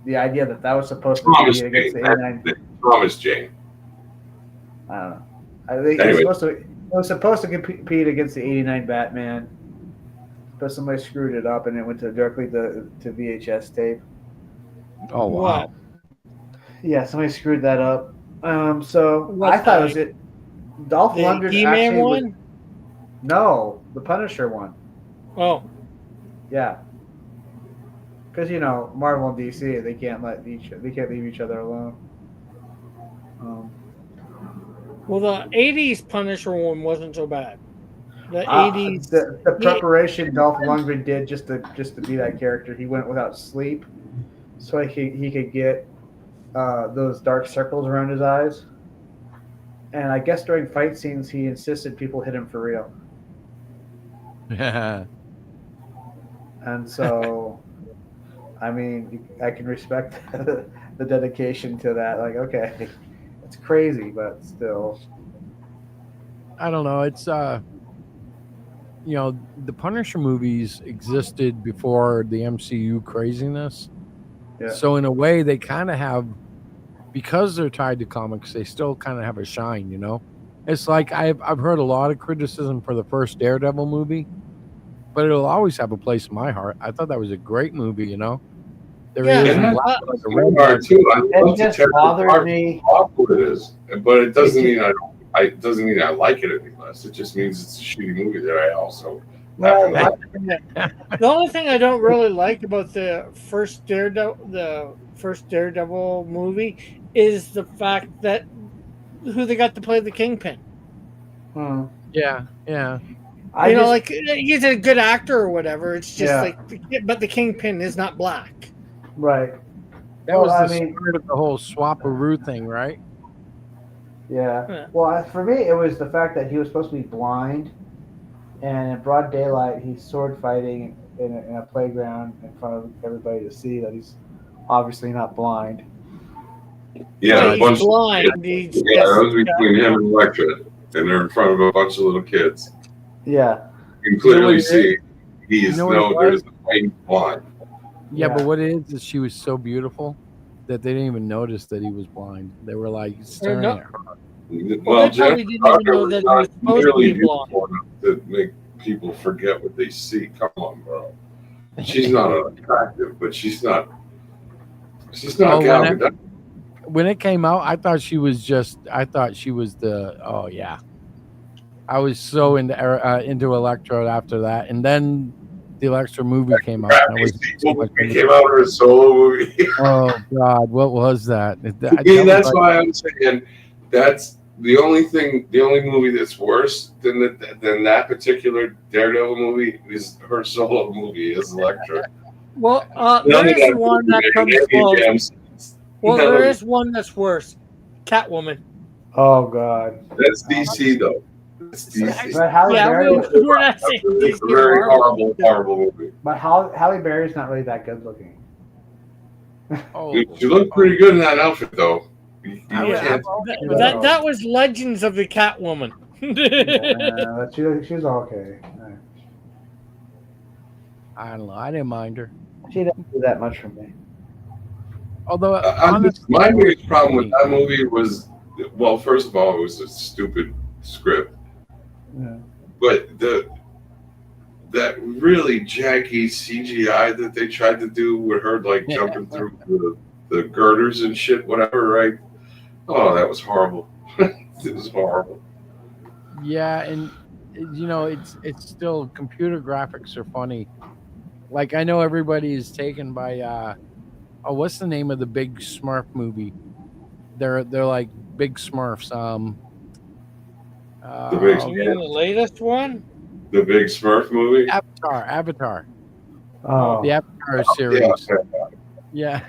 R: The idea that was supposed to be against the 89.
Q: Thomas Jane.
R: I don't know. I think it was supposed to compete against the 89 Batman, but somebody screwed it up and it went directly to VHS tape.
O: Oh wow!
R: Yeah, somebody screwed that up. So I thought it was it. Dolph Lundgren
S: He-Man one?
R: No, the Punisher one.
S: Oh,
R: yeah. Because Marvel and DC, they can't leave each other alone.
S: Well, the '80s Punisher one wasn't so bad. The '80s,
R: the preparation Dolph Lundgren did just to be that character. He went without sleep, so he could get those dark circles around his eyes. And I guess during fight scenes, he insisted people hit him for real.
O: Yeah.
R: And so, I mean, I can respect the dedication to that. Like, okay, it's crazy, but still.
O: I don't know. It's the Punisher movies existed before the MCU craziness.
R: Yeah.
O: So in a way, they kind of have, because they're tied to comics, they still kind of have a shine. It's like I've heard a lot of criticism for the first Daredevil movie, but it'll always have a place in my heart. I thought that was a great movie. There is
R: it just bothered me.
Q: What it is, but it doesn't mean it doesn't mean I like it any less. It just means it's a shitty movie that I also.
S: The only thing I don't really like about the first Daredevil movie is the fact that who they got to play the Kingpin.
O: Yeah.
S: Like he's a good actor or whatever. It's just but the Kingpin is not black.
R: Right.
O: That was the start of the whole swap-a-roo thing, right?
R: Yeah. Well, for me, it was the fact that he was supposed to be blind, and in broad daylight, he's sword fighting in a playground in front of everybody to see that he's obviously not blind.
Q: Yeah,
S: he's blind.
Q: That was between him and Elektra, and they're in front of a bunch of little kids.
R: Yeah.
Q: You can clearly see there's a white blind.
O: Yeah, but what it is she was so beautiful that they didn't even notice that he was blind. They were like staring at her.
Q: Well,
S: they probably didn't even know that he was supposed to be blind.
Q: To make people forget what they see. Come on, bro. She's not unattractive, but she's not
O: when it came out, I thought she was the I was so into Electro after that, and then the Electro movie came out. And I was
Q: It came out in a solo movie.
O: Oh God, what was that?
Q: That's why I'm saying that's the only movie that's worse than that particular Daredevil movie is her solo movie is Electra.
S: Well, there is one that comes close. Well, there is one that's worse. Catwoman.
R: Oh God.
Q: That's DC though. That's DC.
R: But Halle Berry,
S: we're not saying
Q: It's a
S: DC
Q: very
S: Marvel.
Q: horrible movie.
R: But Halle Berry's not really that good looking.
Q: She looked pretty good in that outfit though. You can't.
S: That was Legends of the Catwoman.
R: Yeah, she was okay.
O: I don't know. I didn't mind her.
R: She didn't do that much for me.
O: Although,
Q: my biggest problem with that movie was, well, first of all, it was a stupid script.
R: Yeah.
Q: But that really janky CGI that they tried to do with her like jumping through the girders and shit, whatever, right? Oh, that was horrible. It was horrible.
O: Yeah, and it's still computer graphics are funny. Like I know everybody is taken by what's the name of the big Smurf movie? They're like big Smurfs.
S: You mean the latest one?
Q: The big Smurf movie?
O: Avatar.
R: Oh.
O: The Avatar series.
Q: Yeah.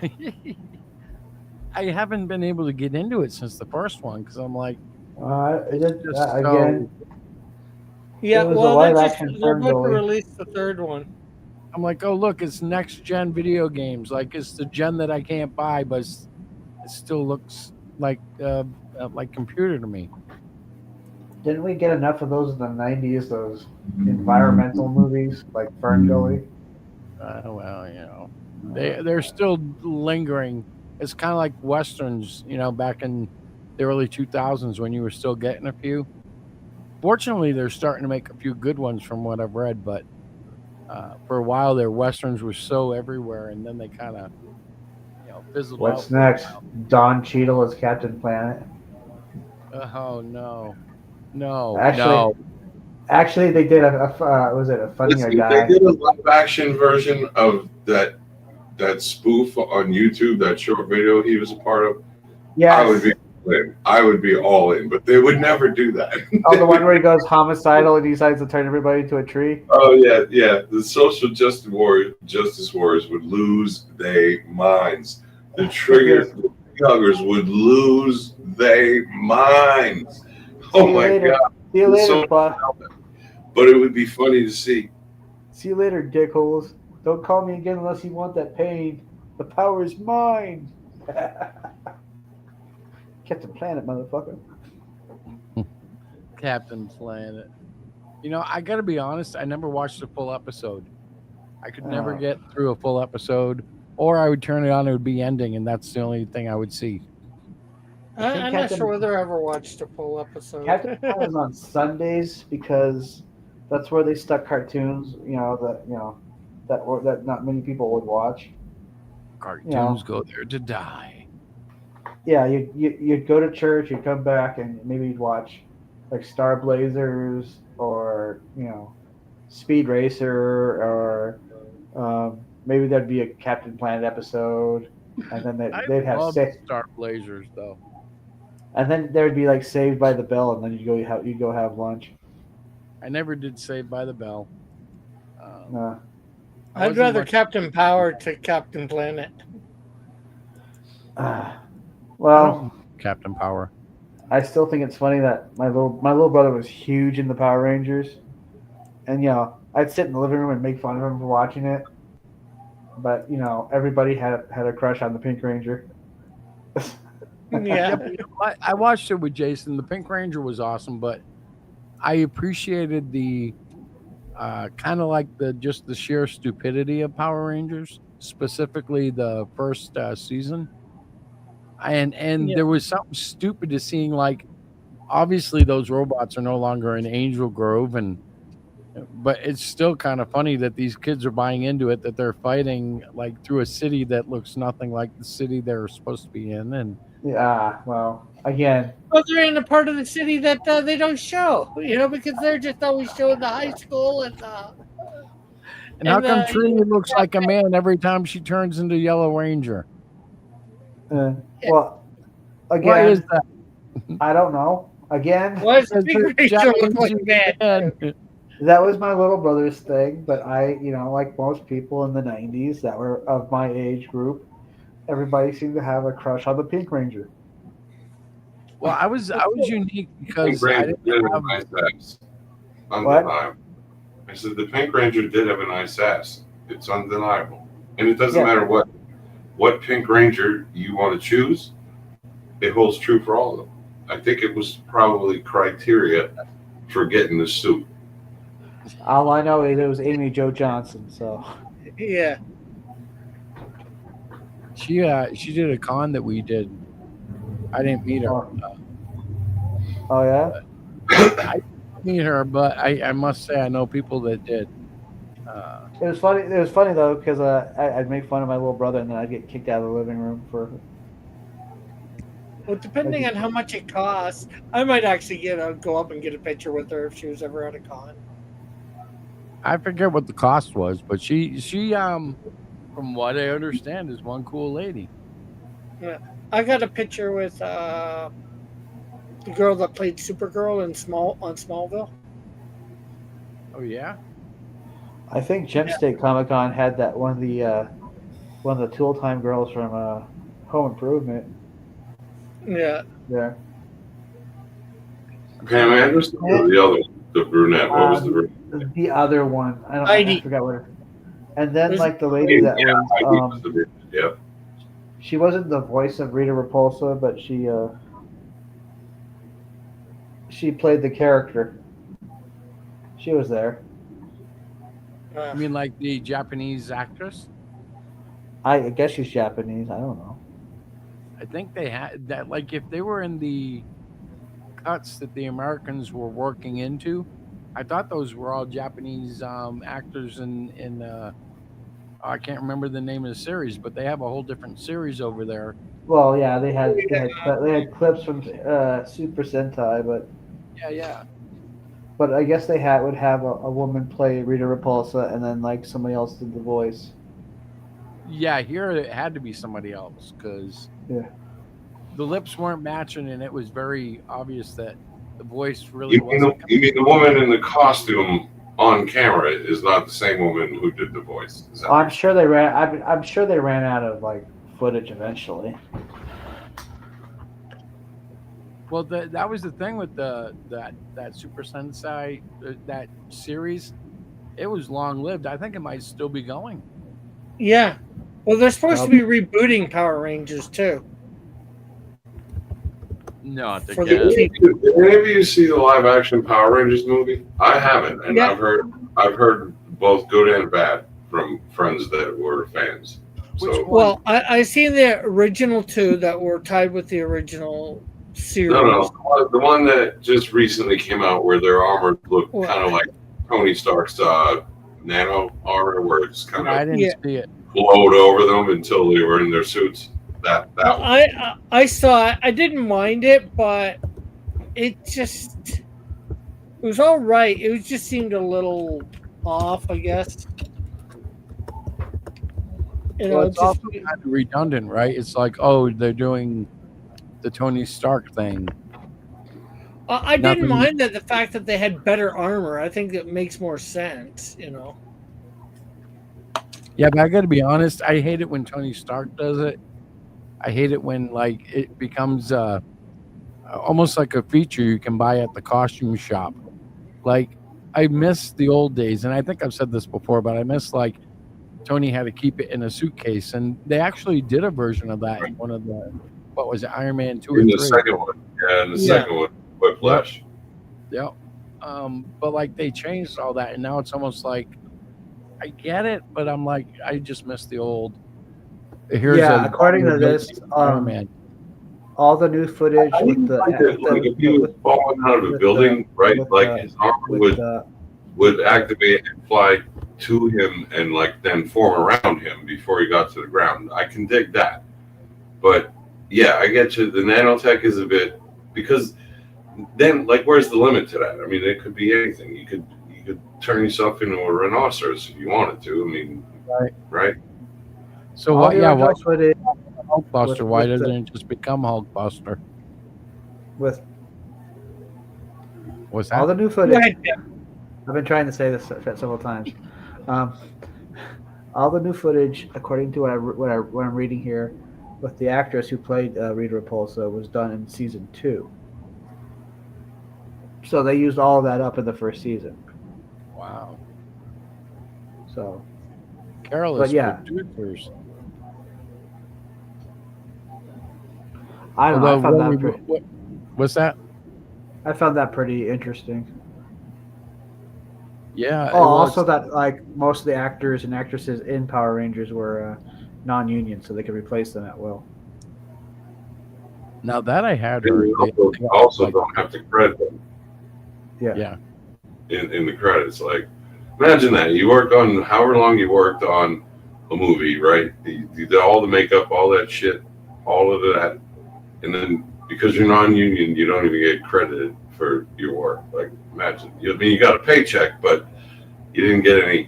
O: I haven't been able to get into it since the first one because I'm like,
R: again.
S: Yeah,
R: it was
S: well,
R: a live
S: they're
R: action
S: about to
R: Ferngully.
S: release the third one.
O: I'm like, oh look, it's next gen video games. Like it's the gen that I can't buy, but it still looks like computer to me.
R: Didn't we get enough of those in the 90s? Those environmental movies like Ferngully.
O: Well, they're still lingering. It's kind of like westerns, back in the early 2000s when you were still getting a few. Fortunately, they're starting to make a few good ones from what I've read, but for a while, their westerns were so everywhere, and then they kind of, fizzled out.
R: What's next? Don Cheadle as Captain Planet.
O: Oh no!
R: Actually, they did a Funny or Die?
Q: They did a live action version of that spoof on YouTube, that short video he was a part of.
R: Yes.
Q: I would be all in, but they would never do that.
R: Oh, the one where he goes homicidal and he decides to turn everybody into a tree?
Q: Oh, yeah. The social justice warriors would lose their minds. The trigger youngers would lose their minds. Oh, my God.
R: See you later, Buck.
Q: But it would be funny to see.
R: See you later, dickholes. Don't call me again unless you want that pain. The power is mine. Captain Planet, motherfucker.
O: Captain Planet. I got to be honest. I never watched a full episode. I could never get through a full episode, or I would turn it on. It would be ending, and that's the only thing I would see.
S: I'm not sure whether I ever watched a full episode.
R: Captain Planet was on Sundays because that's where they stuck cartoons. That not many people would watch.
O: Cartoons go there to die.
R: Yeah, you'd go to church, you'd come back, and maybe you'd watch like Star Blazers or Speed Racer, or maybe there'd be a Captain Planet episode, and then they'd have
O: Star Blazers though.
R: And then there'd be like Saved by the Bell, and then you'd go have lunch.
O: I never did Saved by the Bell.
S: I'd rather Captain Power to Captain Planet.
R: Well,
O: Captain Power.
R: I still think it's funny that my little brother was huge in the Power Rangers, and I'd sit in the living room and make fun of him for watching it. But everybody had a crush on the Pink Ranger.
S: Yeah,
O: I watched it with Jason. The Pink Ranger was awesome, but I appreciated the kind of like the sheer stupidity of Power Rangers, specifically the first season. And there was something stupid to seeing, like, obviously those robots are no longer in Angel Grove, but it's still kind of funny that these kids are buying into it, that they're fighting like through a city that looks nothing like the city they're supposed to be in. And
R: yeah, well, again.
S: Well, they're in a part of the city that they don't show, because they're just always showing the high school
O: And how come Trini looks like a man every time she turns into Yellow Ranger?
R: Well, again,
O: Why is that?
R: I don't know. Again,
S: Why does Pink Ranger look like a man?
R: that was my little brother's thing, but I, like most people in the 90s that were of my age group, everybody seemed to have a crush on the Pink Ranger.
O: Well, I was unique because
Q: Pink
O: I
Q: Ranger
O: didn't
Q: did have
O: have.
Q: a nice ass. Undeniable. I said the Pink Ranger did have a nice ass. It's undeniable, and it doesn't matter what Pink Ranger you want to choose. It holds true for all of them. I think it was probably criteria for getting the suit.
R: All I know is it was Amy Jo Johnson. So
S: yeah,
O: she did a con that we did. I didn't meet her.
R: Oh yeah.
O: I didn't meet her, but I must say I know people that did.
R: It was funny. It was funny though because I'd make fun of my little brother and then I'd get kicked out of the living room for.
S: Well, depending on how much it costs, I might actually go up and get a picture with her if she was ever at a con.
O: I forget what the cost was, but she from what I understand is one cool lady.
S: Yeah, I got a picture with the girl that played Supergirl on Smallville.
O: Oh yeah.
R: I think Gem State Comic Con had that one of the Tool Time girls from Home Improvement.
S: Yeah.
R: Yeah.
Q: Pam Anderson or the other one, the brunette? What was the brunette?
R: The other one. I forgot what her. And then like the lady that was she wasn't the voice of Rita Repulsa, but she played the character. She was there.
O: I mean, like the Japanese actress?
R: I guess she's Japanese. I don't know.
O: I think they had that. Like, if they were in the cuts that the Americans were working into, I thought those were all Japanese actors. I can't remember the name of the series, but they have a whole different series over there.
R: Well, yeah, they had clips from Super Sentai, but
O: yeah.
R: But I guess they would have a woman play Rita Repulsa, and then like somebody else did the voice.
O: Yeah, here it had to be somebody else because the lips weren't matching, and it was very obvious that the voice really wasn't.
Q: You mean the woman in the costume on camera is not the same woman who did the voice?
R: I'm sure they ran. I'm sure they ran out of like footage eventually.
O: Well, that was the thing with that Super Sentai that series. It was long lived. I think it might still be going.
S: Yeah. Well, they're supposed to be rebooting Power Rangers too.
O: No,
Q: did any of you see the live action Power Rangers movie? I haven't, and I've heard both good and bad from friends that were fans. So,
S: well, I seen the original two that were tied with the original series.
Q: No, the one that just recently came out where their armor looked kind of like Tony Stark's nano armor, where it's kind of
O: I didn't see it.
Q: Glowed over them until they were in their suits.
S: Well, I saw it. I didn't mind it, but it was all right. It just seemed a little off, I guess.
O: Well, it's also kind of redundant, right? It's like, oh, they're doing the Tony Stark thing.
S: I didn't mind the fact that they had better armor. I think it makes more sense,
O: Yeah, but I got to be honest. I hate it when Tony Stark does it. I hate it when like it becomes almost like a feature you can buy at the costume shop. Like I miss the old days, and I think I've said this before, but I miss like Tony had to keep it in a suitcase, and they actually did a version of that in one of the what was it, Iron Man 2 or 3?
Q: In the second one, in the second one, Whiplash.
O: Yep. But like they changed all that, and now it's almost like I get it, but I'm like I just miss the old.
R: According to this, all the new footage with the
Q: if he was falling out of a building, right? Like his armor would activate and fly to him and like then form around him before he got to the ground. I can dig that, but yeah, I get you. The nanotech is a bit, because then, like, where's the limit to that? I mean, it could be anything. You could turn yourself into a rhinoceros if you wanted to. I mean, right?
O: So
R: All
O: what?
R: the
O: Yeah,
R: original
O: what?
R: footage
O: Hulkbuster. Why
R: with
O: doesn't
R: the-
O: it just become Hulkbuster?
R: with
O: What's
R: all
O: that?
R: the new footage. I've been trying to say this several times. All the new footage, according to what I'm reading here, with the actress who played Rita Repulsa, was done in season 2. So they used all of that up in the first season.
O: Wow.
R: So,
O: Careless
R: but yeah,
O: producers.
R: I don't know. I
O: Although,
R: found
O: when
R: that
O: we- what's that?
R: I found that pretty interesting.
O: Yeah.
R: Oh,
O: well,
R: also that like most of the actors and actresses in Power Rangers were non-union, so they could replace them at will.
O: Now that I had
Q: And
O: heard,
Q: you also don't have to credit them
O: Yeah.
Q: in the credits. Like, imagine that you worked on however long you worked on a movie, right? You did all the makeup, all that shit, all of that, and then because you're non-union, you don't even get credited for your work. Like, imagine. I mean, you got a paycheck, but you didn't get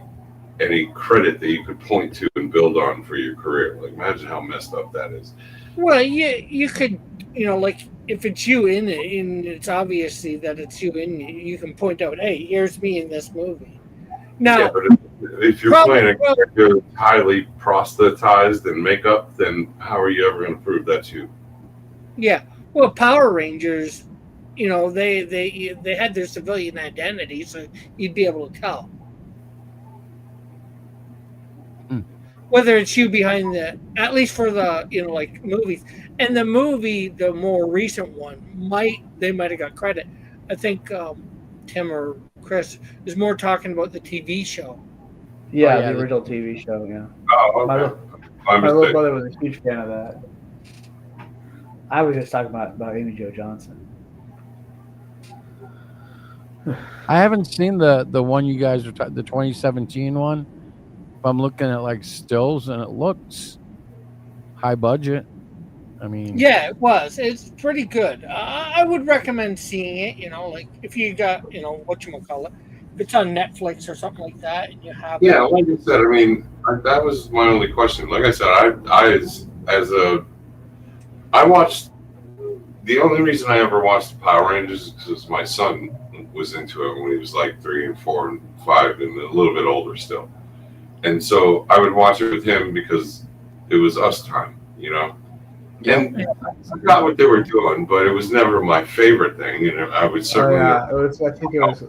Q: any credit that you could point to and build on for your career. Like, imagine how messed up that is.
S: Well, you could, like if it's you in it, and it's obviously that it's you in it, you can point out, hey, here's me in this movie. Now,
Q: Yeah, but if you're playing a character that's highly proselytized and makeup, then how are you ever going to prove that's you?
S: yeah, well, Power Rangers, they had their civilian identity, so you'd be able to tell. Whether it's you behind at least for the like movies, and the movie, the more recent one, they might have got credit. I think Tim or Chris is more talking about the TV show.
R: Yeah, the original TV show. Yeah.
Q: Oh, okay.
R: My little brother was a huge fan of that. I was just talking about Amy Jo Johnson.
O: I haven't seen the one you guys are the 2017 one. I'm looking at like stills, and it looks high budget. I mean,
S: Yeah, it was. It's pretty good. I would recommend seeing it. Like if you got whatchamacallit, if it's on Netflix or something like that, and you have
Q: Yeah, like I said, I mean, that was my only question. Like I said, I watched. The only reason I ever watched Power Rangers is because my son was into it when he was like 3 and 4 and 5 and a little bit older still. And so I would watch it with him because it was us time, And I forgot what they were doing, but it was never my favorite thing. I would certainly.
R: I think it was.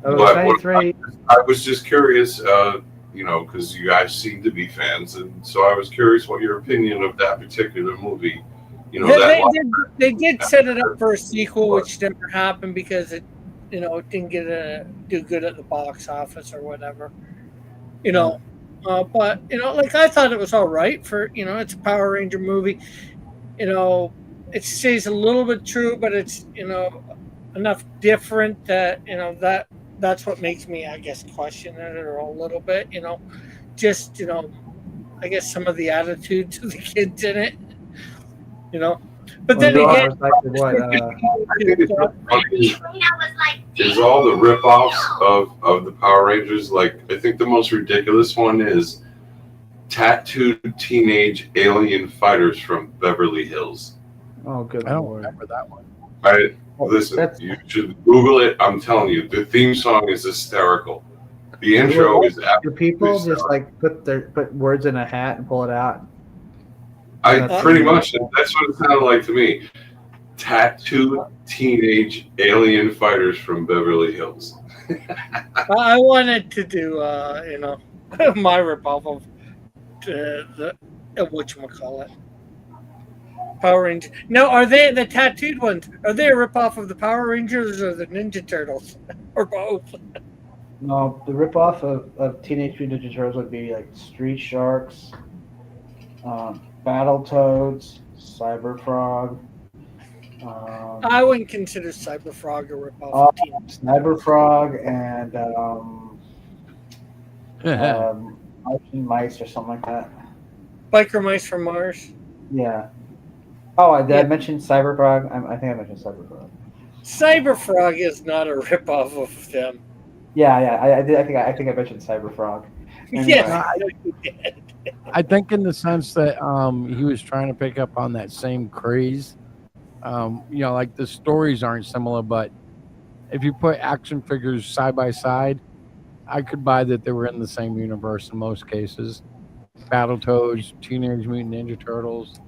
Q: But
R: 93.
Q: I was just curious, because you guys seem to be fans, and so I was curious what your opinion of that particular movie.
S: They did set it up for a sequel, which never happened because it didn't do good at the box office or whatever. But like I thought it was all right for it's a Power Ranger movie. It stays a little bit true, but it's enough different that that's what makes me, I guess, question it or a little bit. Just I guess some of the attitudes of the kids in it. But then again,
Q: I think it's funny is all the rip-offs of the Power Rangers. Like, I think the most ridiculous one is tattooed teenage alien fighters from Beverly Hills.
R: Oh, good.
O: I don't remember that one.
Q: Listen, you should Google it. I'm telling you, the theme song is hysterical. The intro is
R: Do
Q: absolutely
R: people
Q: hysterical.
R: just like put words in a hat and pull it out?
Q: Pretty much, that's what it sounded like to me. Tattooed teenage alien fighters from Beverly Hills.
S: I wanted to do my ripoff of the whatchamacallit, Power Rangers. Now, are they the tattooed ones? Are they a ripoff of the Power Rangers or the Ninja Turtles, or both?
R: No, the ripoff of Teenage Mutant Ninja Turtles would be like Street Sharks, Battletoads, Cyberfrog.
S: I wouldn't consider Cyberfrog a ripoff of Teenage.
R: Cyberfrog and Martian Mice or something like that.
S: Biker Mice from Mars.
R: Yeah. Oh, did I mention Cyberfrog? I think I mentioned Cyberfrog.
S: Cyberfrog is not a ripoff of them.
R: Yeah, I did. I think I mentioned Cyberfrog. Anyway.
S: Yes,
O: I think in the sense that he was trying to pick up on that same craze. Like the stories aren't similar, but if you put action figures side by side, I could buy that they were in the same universe in most cases. Battletoads, Teenage Mutant Ninja Turtles.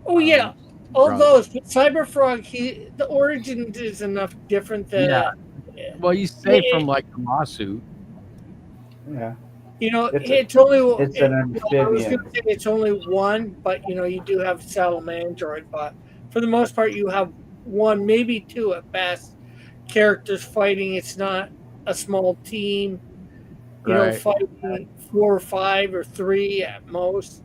S: Oh yeah, all those. But Cyberfrog, the origin is enough different that.
O: Yeah. Well, he's safe from like a lawsuit.
R: Yeah.
S: It's only.
R: It's an
S: I was
R: amphibian.
S: going to say it's only one, but you do have Salamandroid. But for the most part, you have one, maybe two at best, characters fighting. It's not a small team.
O: Right.
S: Fighting 4 or 5 or 3 at most.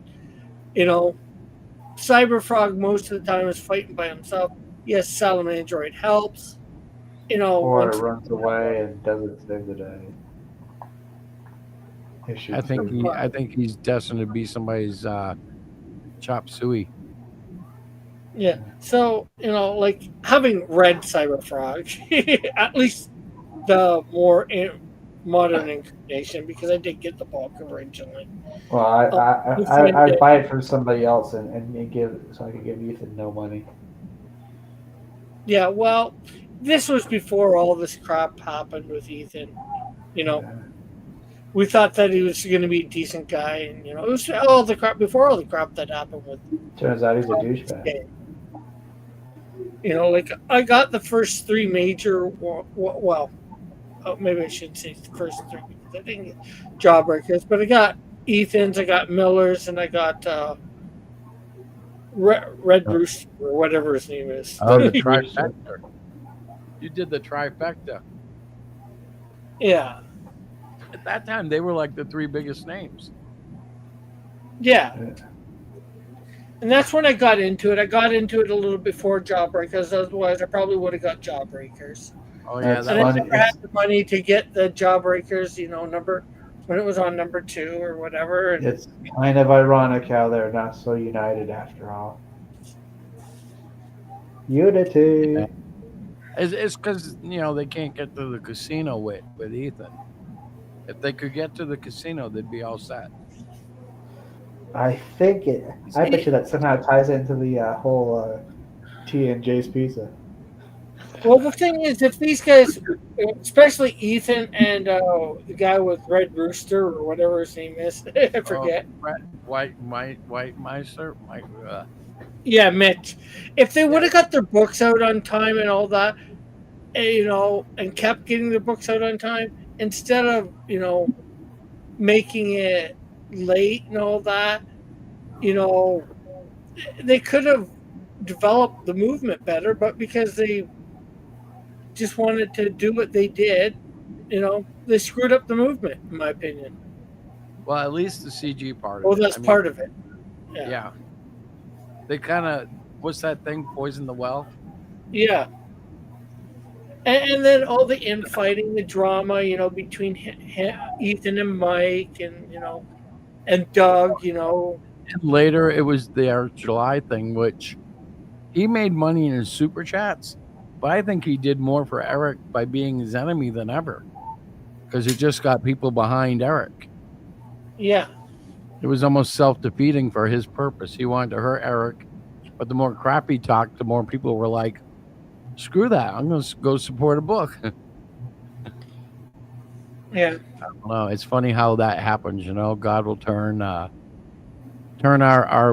S: Cyberfrog most of the time is fighting by himself. Yes, Salamandroid helps.
R: Or it runs away and doesn't save the day.
O: I think he's destined to be somebody's chop suey.
S: Yeah. So, like having read Cyberfrog, at least the more modern incarnation, because I did get the bulk originally.
R: Well, I'd buy it from somebody else and give so I could give Ethan no money.
S: Yeah, well, this was before all this crap happened with Ethan. We thought that he was going to be a decent guy, and it was all the crap before all the crap that happened with.
R: Turns out he's a douchebag.
S: Like I got the first 3 major. Well, maybe I shouldn't say the first 3 because I didn't get Jawbreakers, but I got Ethan's, I got Miller's, and I got Red Rooster or whatever his name is.
O: Oh, the trifecta. You did the trifecta.
S: Yeah.
O: At that time, they were like the 3 biggest names.
S: Yeah. And that's when I got into it. I got into it a little before Jawbreakers. Otherwise, I probably would have got Jawbreakers.
O: Oh yeah,
S: and I never had the money to get the Jawbreakers. Number when it was on number 2 or whatever. And
R: it's kind of ironic how they're not so united after all. Unity.
O: Yeah. It's because they can't get to the casino with Ethan. If they could get to the casino, they'd be all set.
R: I bet you that somehow ties into the whole T and J's Pizza.
S: Well, the thing is, if these guys, especially Ethan and the guy with Red Rooster or whatever his name is, I forget.
O: White Meister.
S: Yeah, Mitch. If they would have got their books out on time and all that, and kept getting their books out on time, instead of, making it late and all that, they could have developed the movement better, but because they just wanted to do what they did, they screwed up the movement, in my opinion.
O: Well, at least the CG part of it.
S: Well, that's part of it.
O: Yeah. They kind of, what's that thing, poison the well?
S: Yeah. And then all the infighting, the drama, between Ethan and Mike and, and Doug, And
O: later it was the July thing, which he made money in his super chats, but I think he did more for Eric by being his enemy than ever, because it just got people behind Eric.
S: Yeah.
O: It was almost self-defeating for his purpose. He wanted to hurt Eric, but the more crap he talked, the more people were like, screw that, I'm going to go support a book.
S: Yeah.
O: I don't know. It's funny how that happens, God will turn our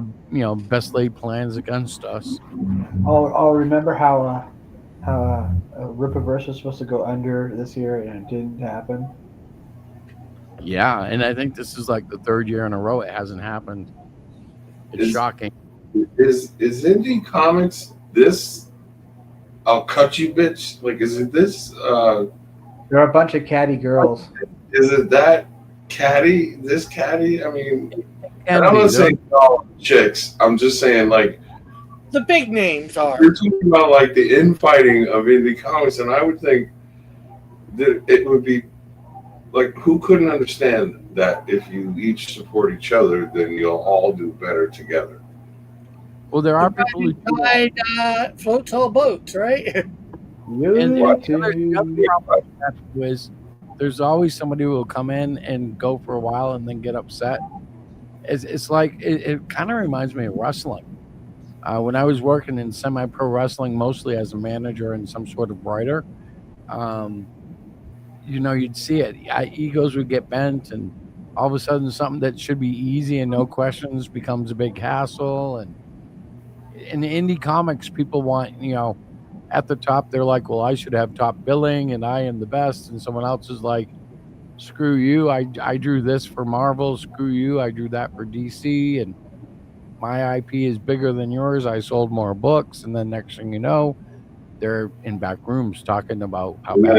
O: best laid plans against us.
R: Oh, remember how Rippaverse was supposed to go under this year and it didn't happen?
O: Yeah, and I think this is like the 3rd year in a row it hasn't happened. It's shocking.
Q: Is Indie Comics this? I'll cut you, bitch. Like, is it this?
R: There are a bunch of catty girls.
Q: Is it that catty? This catty? I mean,
O: I'm
Q: not saying all chicks. I'm just saying, like,
S: the big names are.
Q: You're talking about like the infighting of Indie Comics, and I would think that it would be like, who couldn't understand that if you each support each other, then you'll all do better together.
O: Well, there are people who
S: floats all boats, right?
O: And the other problem with that is there's always somebody who will come in and go for a while and then get upset. It's like it kind of reminds me of wrestling. When I was working in semi-pro wrestling, mostly as a manager and some sort of writer, you'd see it. Egos would get bent, and all of a sudden, something that should be easy and no questions becomes a big hassle. And in the indie comics, people want, at the top, they're like, well, I should have top billing and I am the best. And someone else is like, screw you. I drew this for Marvel. Screw you. I drew that for DC. And my IP is bigger than yours. I sold more books. And then next thing you know, they're in back rooms talking about how bad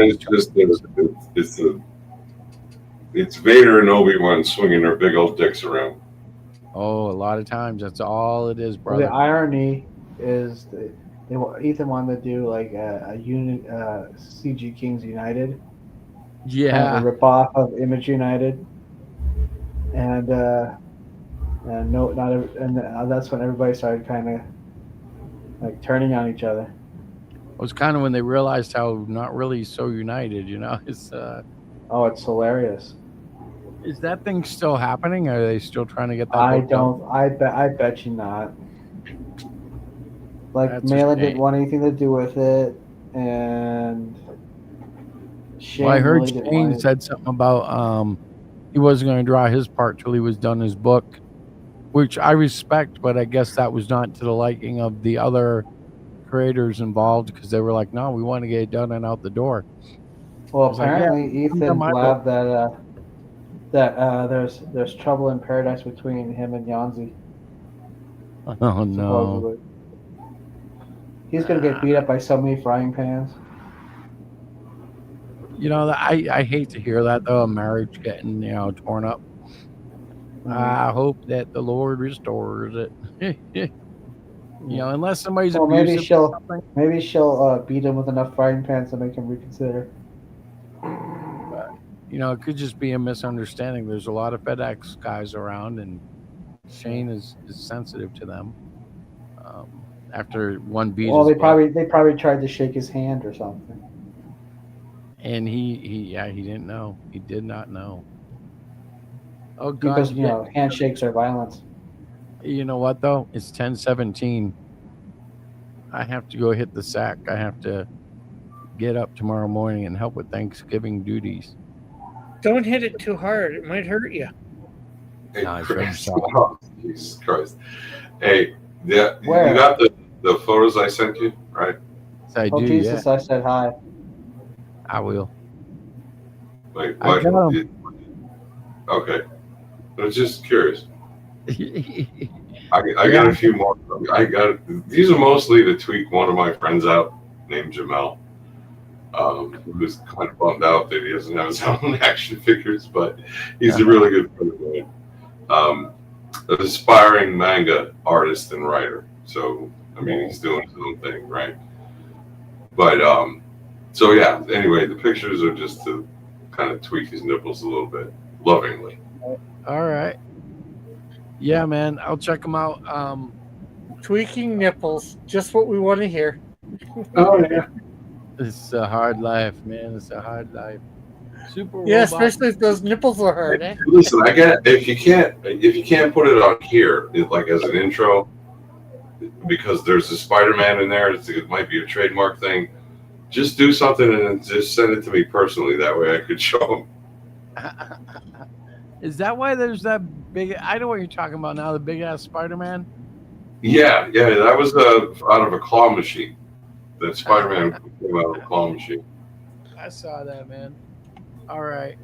Q: it's Vader and Obi-Wan swinging their big old dicks around.
O: Oh, a lot of times that's all it is,
R: Well,
O: brother.
R: the irony is Ethan wanted to do like a unit, CG Kings United.
O: Yeah.
R: Kind of a ripoff of Image United. And that's when everybody started kind of like turning on each other.
O: It was kind of when they realized how not really so united, It's
R: it's hilarious.
O: Is that thing still happening? Are they still trying to get that?
R: I bet you not. Like Malin didn't want anything to do with it, and Shane
O: I heard
R: really
O: Shane said something about he wasn't going to draw his part till he was done his book, which I respect, but I guess that was not to the liking of the other creators involved, because they were like, no, we want to get it done and out the door.
R: Well, apparently Ethan blabbed that there's trouble in paradise between him and Yanzi.
O: Oh no.
R: Supposedly. He's going to get beat up by so many frying pans.
O: I hate to hear that, though, a marriage getting, torn up. I hope that the Lord restores it. Unless somebody's abusive.
R: Maybe she'll beat him with enough frying pans to make him reconsider.
O: But, it could just be a misunderstanding. There's a lot of FedEx guys around, and Shane is sensitive to them. After one beat,
R: well, they probably tried to shake his hand or something.
O: And he didn't know. He did not know. Oh God!
R: Because handshakes are violence.
O: You know what though? It's 10:17. I have to go hit the sack. I have to get up tomorrow morning and help with Thanksgiving duties.
S: Don't hit it too hard. It might hurt you.
Q: Hey, Jesus Christ. Hey, yeah, you got the photos I sent you, right?
O: I do,
R: Jesus, yeah. I said hi.
O: I will.
Q: Like, what? Okay. I was just curious. I got a few more. These are mostly to tweak one of my friends out named Jamel, who's kind of bummed out that he doesn't have his own action figures, but he's a really good friend of mine. An aspiring manga artist and writer. So, I mean, he's doing his own thing, right? But, so yeah, anyway, the pictures are just to kind of tweak his nipples a little bit, lovingly.
O: All right. Yeah, man, I'll check them out.
S: Tweaking nipples, just what we want to hear.
Q: Oh, yeah.
O: It's a hard life, man. It's a hard life. Super.
S: Yeah, especially if those nipples are hard. Eh?
Q: Listen, I get if you can't put it on here, like as an intro, because there's a Spider-Man in there. It might be a trademark thing. Just do something and just send it to me personally. That way I could show them.
O: Is that why there's that big? I know what you're talking about now. The big ass Spider-Man.
Q: Yeah, that was out of a claw machine. That Spider-Man came out of a claw machine.
O: I saw that, man. All right,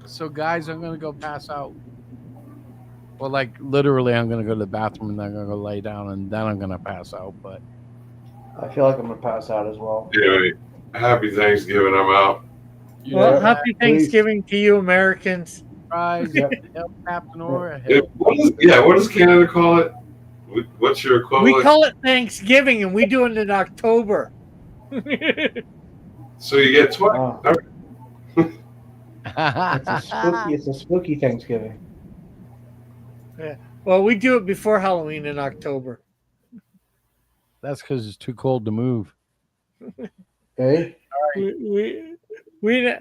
O: so guys, I'm gonna go pass out. Well, like literally, I'm gonna go to the bathroom and then I'm gonna go lay down and then I'm gonna pass out. But
R: I feel like I'm gonna pass out as well.
Q: Anyway, happy Thanksgiving. I'm out.
S: Well, happy Thanksgiving to you, Americans.
O: Captain Aura.
Q: What does Canada call it? What's your equivalent?
S: We call it Thanksgiving, and we do it in October.
Q: So you get 20.
R: It's a spooky Thanksgiving.
S: Yeah. Well, we do it before Halloween in October.
O: That's because it's too cold to move.
R: Okay.
S: We